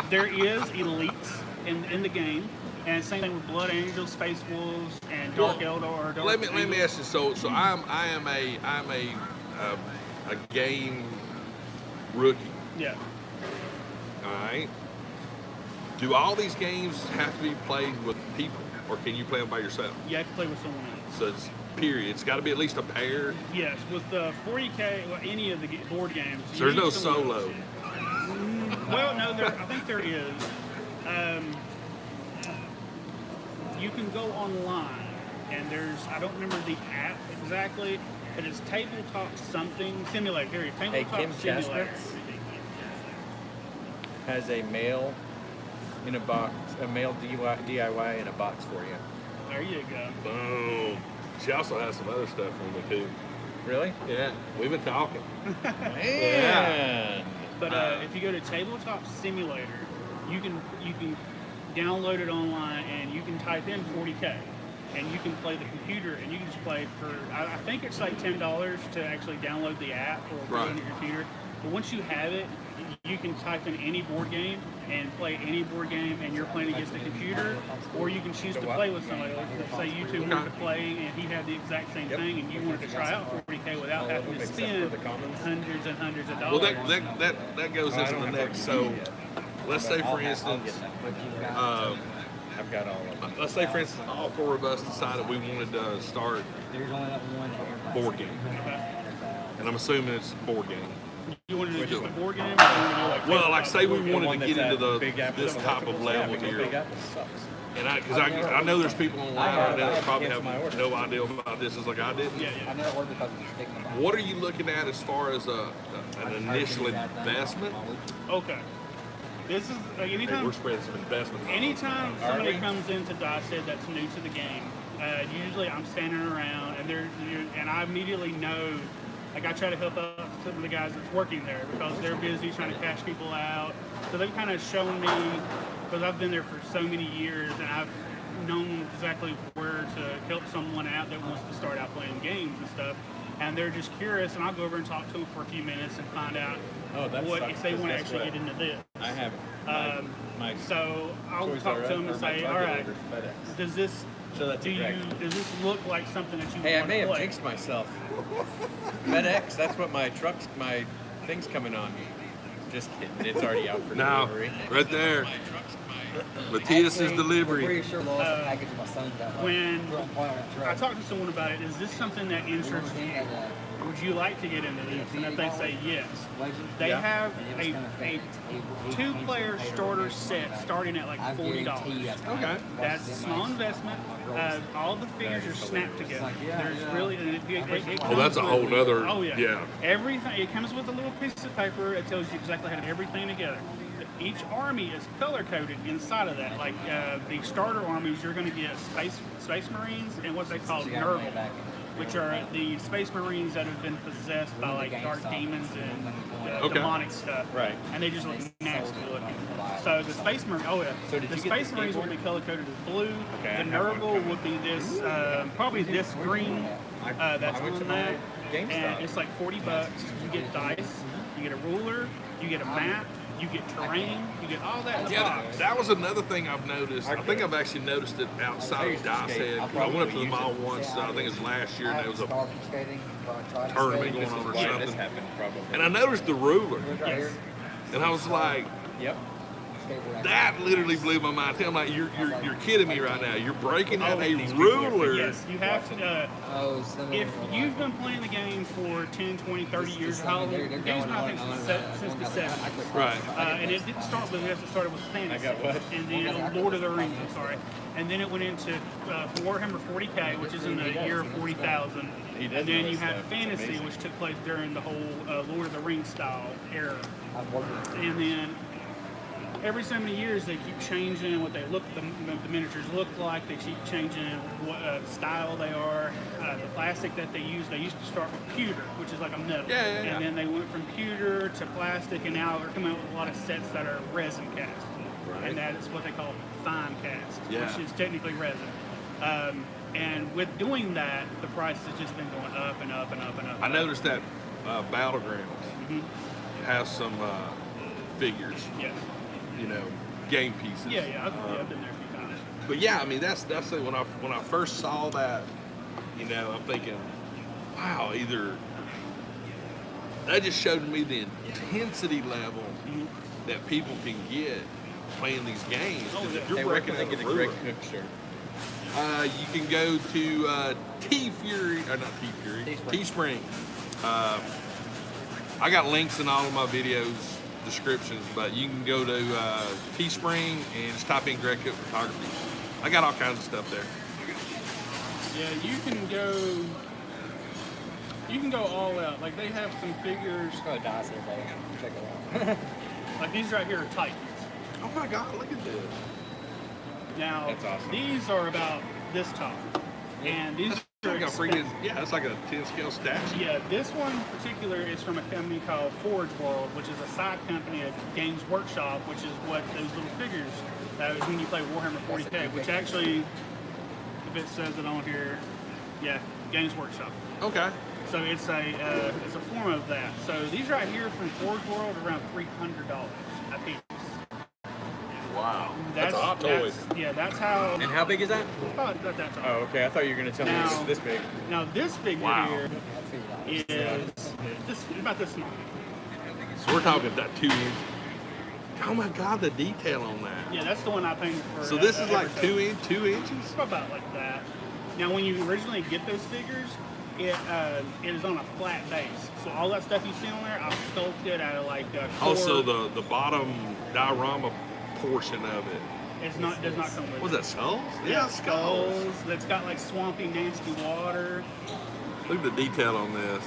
S4: There is elites in the game, and same thing with Blood Angels, Space Wolves, and Dark Eldar. Dark
S1: Let me ask you. So I am a game rookie.
S4: Yeah.
S1: All right. Do all these games have to be played with people, or can you play them by yourself?
S4: You have to play with someone else.
S1: So it's period. It's got to be at least a pair.
S4: Yes, with 40K, well, any of the board games.
S1: So there's no solo.
S4: Well, no, I think there is. You can go online, and I don't remember the app exactly, but it's Tabletop something simulator. There, Tabletop
S2: Kim
S4: simulator.
S2: Has a mail in a box, a mail DIY in a box for you.
S4: There you go.
S1: Boom. She also has some other stuff for me too.
S2: Really?
S1: Yeah, we've been talking.
S2: Man.
S4: But if you go to Tabletop Simulator, you can download it online and you can type in 40K, and you can play the computer, and you can just play for I think it's like $10 to actually download the app or put it on your computer. But once you have it, you can type in any board game and play any board game, and you're playing against the computer, or you can choose to play with somebody. Like, say you two wanted to play and he had the exact same thing, and you wanted to try out 40K without having to spend hundreds and hundreds of dollars.
S1: Well, that goes into the next. So let's say, for instance,
S2: I've got all of them.
S1: let's say, for instance, all four of us decided we wanted to start board game, and I'm assuming it's board game.
S4: You want to do just a board game? Or you want to do like
S1: Well, like say we wanted
S2: One
S1: to get
S2: that's
S1: into
S2: at Big Apple
S1: this type of level
S2: because
S1: here,
S2: Big Apple sucks.
S1: and because I know there's people online right now that probably have no idea about this, as like I didn't.
S4: Yeah.
S3: I've never worked because it's sticking.
S1: What are you looking at as far as an initial investment?
S4: Okay. This is like anytime.
S1: We're spreading some investment.
S4: Anytime somebody comes into DICE that's new to the game, usually I'm standing around and I immediately know. Like I try to help out some of the guys that's working there because they're busy trying to cash people out. So they've kind of shown me, because I've been there for so many years and I've known exactly where to help someone out that wants to start out playing games and stuff. And they're just curious, and I'll go over and talk to them for a few minutes and find out if they want to actually get into this.
S2: I have my
S4: so I'll talk to them and say, all right, does this look like something that you
S2: Hey, I
S4: want
S2: may
S4: to
S2: have
S4: play?
S2: jinxed myself. FedEx, that's what my thing's coming on. Just kidding. It's already out for
S1: Now,
S2: delivery.
S1: right there. Matthias's
S3: Actually,
S1: delivery.
S3: I'm pretty sure lost a package of my son's that way.
S4: When
S3: Throw it on a truck.
S4: I talked to someone about it, is this something that interests you? Would you like to get into this? And if they say yes, they have a two-player starter set starting at like $40.
S1: Okay.
S4: That's a small investment. All the figures are snapped together. There's really
S1: Oh, that's a whole nother.
S4: Oh yeah.
S1: Yeah.
S4: Everything. It comes with a little piece of paper that tells you exactly how to everything together. Each army is color coded inside of that. Like the starter armies, you're going to get space marines and what they call Nurgle, which are the space marines that have been possessed by like dark demons and demonic stuff.
S2: Right.
S4: And they just look nasty looking. So the space marines, the space marines will be color coded as blue.
S2: Okay,
S4: The Nurgle would be this, probably this green. That's
S2: went
S4: on
S2: to
S4: that.
S2: my GameStop.
S4: And it's like $40. You get dice, you get a ruler, you get a map. You get terrain, you get all that in the box.
S1: That was another thing I've noticed. I think I've actually noticed it outside of Dice Head. I went up to the mall once, I think it was last year, and there was a tournament going on or
S2: Why this
S1: something.
S2: happened, probably.
S1: And I noticed the ruler,
S4: Yes.
S1: and I was like,
S2: Yep.
S1: that literally blew my mind. I'm like, you're kidding me right now. You're breaking out a ruler.
S4: Yes, you have to. If you've been playing the game for 10, 20, 30 years, how long? The game's been, I think, since the 70s.
S1: Right.
S4: And it didn't start with this, it started with fantasy.
S2: I got what?
S4: And then Lord of the Rings, I'm sorry. And then it went into Warhammer 40K, which is in the year 40,000.
S2: He does
S4: And then
S2: know
S4: you
S2: his
S4: have
S2: stuff. It's
S4: fantasy,
S2: amazing.
S4: which took place during the whole Lord of the Rings style era. And then every so many years they keep changing what they look, the miniatures look like. They keep changing what style they are. The plastic that they used to start with pewter, which is like a metal.
S1: Yeah.
S4: And then they went from pewter to plastic, and now they're coming out with a lot of sets that are resin cast.
S1: Right.
S4: And that is what they call fine cast,
S1: Yeah.
S4: which is technically resin. And with doing that, the price has just been going up and up and up and up.
S1: I noticed that Battlegrounds
S4: Mhm.
S1: has some figures,
S4: Yes.
S1: game pieces.
S4: Yeah, I've been there a few times.
S1: But yeah, I mean that's it. When I first saw that, I'm thinking, wow, either that just showed me the intensity level that people can get playing these games. Because if
S2: Hey,
S1: you're
S2: where
S1: breaking
S2: can they
S1: out
S2: get
S1: a
S2: a Greg
S1: ruler,
S2: Cook shirt?
S1: you can go to Teespring. I got links in all of my videos descriptions, but you can go to Teespring and just type in Greg Cook Photography. I got all kinds of stuff there.
S4: Yeah, you can go all out. Like they have some figures,
S3: Go to Dice Head, check it out.
S4: like these right here are Titans.
S1: Oh my God, look at this.
S4: Now,
S2: That's awesome.
S4: these are about this tall. And these
S1: It's
S4: are
S1: like a
S4: expensive.
S1: freaking, it's like a 10 scale statue.
S4: Yeah, this one in particular is from a company called Forge World, which is a side company of Games Workshop, which is what those little figures, that is when you play Warhammer 40K, which actually, if it says it on here, yeah, Games Workshop.
S1: Okay.
S4: So it's a form of that. So these right here from Forge World are around $300 a piece.
S1: Wow. That's a hot toy.
S4: That's how.
S2: And how big is that?
S4: About that tall.
S2: Oh, okay. I thought you were going to tell me
S4: Now-
S2: it's this big.
S4: Now this figure
S1: Wow.
S4: here is about this small.
S1: So we're talking that 2 inch. Oh my God, the detail on that.
S4: Yeah, that's the one I painted for.
S1: So this is like
S4: Everton.
S1: 2 inches?
S4: It's about like that. Now, when you originally get those figures, it is on a flat base. So all that stuff you see on there, I sculpted out of like
S1: Also, the bottom diorama portion of it.
S4: does not come with.
S1: Was
S4: it.
S1: that skulls?
S4: Yeah, skulls. That's got like swampy, nasty water.
S1: Look at the detail on this.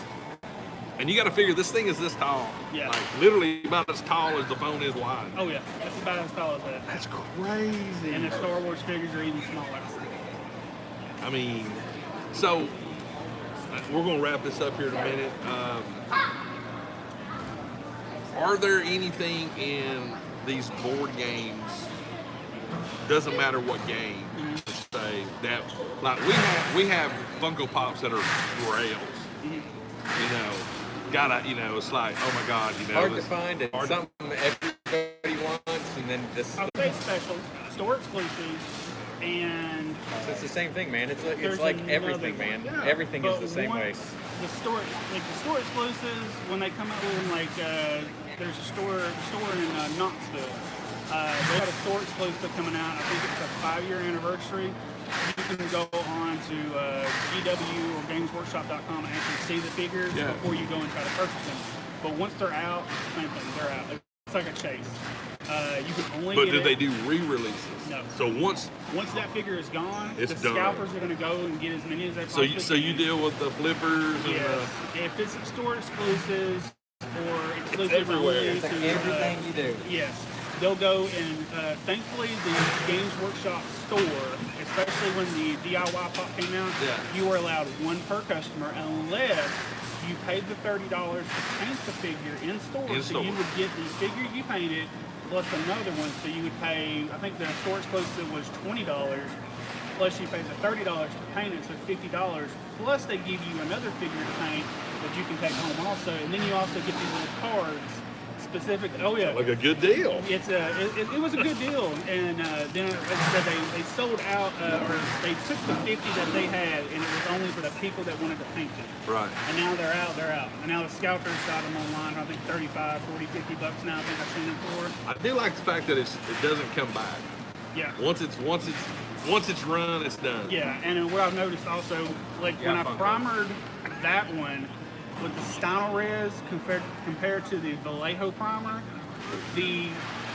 S1: And you got to figure this thing is this tall.
S4: Yeah.
S1: Like literally about as tall as the phone is wide.
S4: Oh yeah, that's about as tall as that.
S1: That's crazy.
S4: And the Star Wars figures are even smaller.
S1: I mean, so we're going to wrap this up here in a minute. Are there anything in these board games, doesn't matter what game, say that, like we have Funko Pops that are grails, it's like, oh my God,
S2: Hard to
S1: this-
S2: find it. Something everybody wants, and then this.
S4: I'll say specials, store exclusives, and
S2: So it's the same thing, man. It's
S4: there's
S2: like
S4: another
S2: everything,
S4: one.
S2: man.
S1: Yeah.
S2: Everything is
S4: But
S2: the same way.
S4: once the store exclusives, when they come out with them, like there's a store in Knoxville. They had a store exclusive coming out. I think it's a 5-year anniversary. You can go on to GW or GamesWorkshop.com and actually see the figures before you go and try to purchase them. But once they're out, same thing, they're out. It's like a chase. You can only
S1: But
S4: get
S1: do
S4: it.
S1: they do re-releases?
S4: No.
S1: So once
S4: that figure is gone,
S1: It's
S4: the
S1: done.
S4: scalpers are going to go and get as many as they
S1: so
S4: possibly
S1: you
S4: can.
S1: deal with the flippers and
S4: Yes. If it's store exclusives or exclusive
S1: everywhere.
S4: only
S3: It's like
S4: to,
S3: everything you do.
S4: yes, they'll go and thankfully the Games Workshop store, especially when the DIY pop came out, you were allowed one per customer unless you paid the $30 to paint the figure in store. So you would get the figure you painted plus another one. So you would pay, I think the store exclusive was $20. Plus you pay the $30 to paint it, so $50. Plus they give you another figure to paint that you can take home also. And then you also get these little cards specific. Oh yeah,
S1: like a good deal.
S4: it was a good deal. And then as I said, they sold out, or they took the 50 that they had, and it was only for the people that wanted to paint them.
S1: Right.
S4: And now they're out. And now the scalpers got them online. I think 35, 40, 50 bucks now. I think I've seen them for.
S1: I do like the fact that it doesn't come back.
S4: Yeah.
S1: Once it's run, it's done.
S4: Yeah, and what I've noticed also, like when I primered that one with the Stynal Res compared to the Vallejo primer, the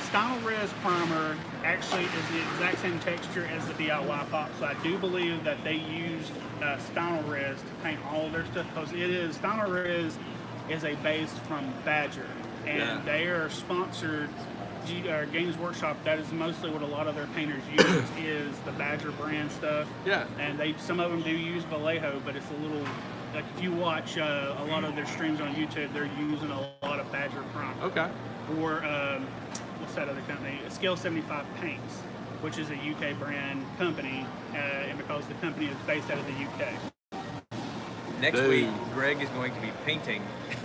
S4: Stynal Res primer actually is the exact same texture as the DIY pop. So I do believe that they used Stynal Res to paint all of their stuff, because Stynal Res is a base from Badger, and they are sponsored. Games Workshop, that is mostly what a lot of their painters use is the Badger brand stuff. Yeah. And some of them do use Vallejo, but it's a little, like if you watch a lot of their streams on YouTube, they're using a lot of Badger primer. Okay. Or what's that other company? Scale 75 Paints, which is a UK brand company, and because the company is based out of the UK.
S2: Next week, Greg is going to be painting.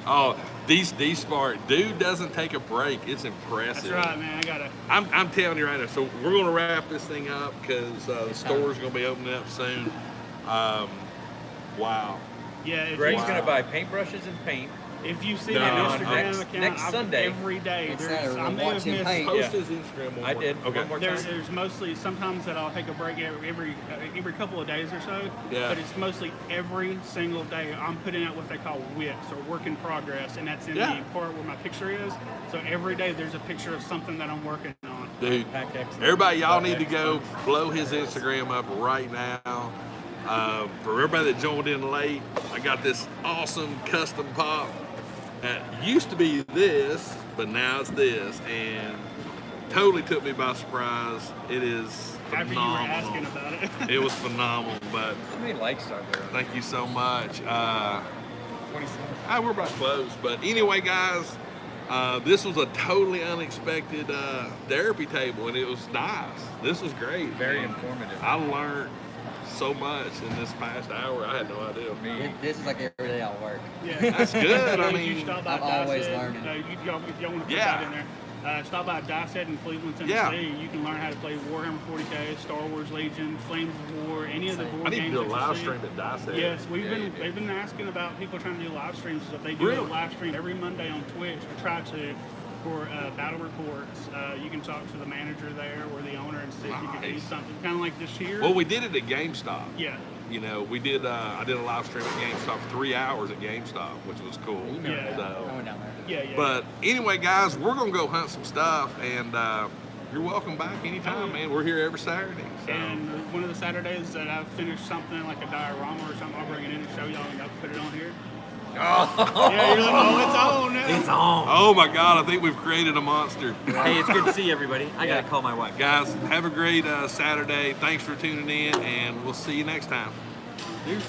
S1: Oh, these smart dude doesn't take a break. It's impressive.
S4: That's right, man.
S1: I'm telling you right now. So we're gonna wrap this thing up because the store's gonna be opening up soon. Wow.
S4: Yeah.
S2: Greg's gonna buy paintbrushes and paint.
S4: If you see my Instagram account,
S2: next Sunday,
S4: every day, I may have missed.
S1: Post his Instagram one
S2: I
S1: more.
S2: did.
S1: Okay.
S2: One more time.
S4: There's mostly sometimes that I'll take a break every couple of days or so. Yeah. But it's mostly every single day. I'm putting out what they call WIPs, or work in progress, and that's in the part where my picture is. So every day there's a picture of something that I'm working on.
S1: Dude, everybody, y'all need to go blow his Instagram up right now. For everybody that joined in late, I got this awesome custom pop. It used to be this, but now it's this, and totally took me by surprise. It is phenomenal.
S4: After you were asking about it.
S1: It was phenomenal, but
S2: how many likes are there?
S1: Thank you so much.
S2: 27.
S1: We're about close, but anyway, guys, this was a totally unexpected therapy table, and it was nice. This was great.
S2: Very informative.
S1: I learned so much in this past hour. I had no idea.
S3: This is like every day at work.
S4: Yeah,
S1: that's good. I
S4: if
S1: mean,
S4: you stop by
S3: I'm always learning.
S4: If y'all want to put that in there, stop by Dieset in Cleveland, Tennessee. You can learn how to play Warhammer 40K, Star Wars Legion, Flames of War, any of the board games.
S1: I need to do a
S4: that
S1: live
S4: see.
S1: stream at Dieset.
S4: Yes, they've been asking about people trying to do live streams. So they do a live stream every Monday on Twitch. I try to. For battle reports, you can talk to the manager there or the owner and see if you can do something kind of like this year.
S1: Well, we did it at GameStop.
S4: Yeah.
S1: You know, we did. I did a live stream at GameStop for 3 hours at GameStop, which was cool.
S4: Yeah.
S1: So,
S3: I went down there.
S4: Yeah.
S1: But anyway, guys, we're gonna go hunt some stuff, and you're welcome back anytime, man. We're here every Saturday. So.
S4: And one of the Saturdays that I've finished something like a diorama or something, I'll bring it in and show y'all, and I'll put it on here.
S2: Oh.
S4: Yeah, you're like, oh, it's on now.
S5: It's on.
S1: Oh my God, I think we've created a monster.
S5: Hey, it's good to see everybody. I gotta call my wife.
S1: Guys, have a great Saturday. Thanks for tuning in, and we'll see you next time.
S5: Deuce.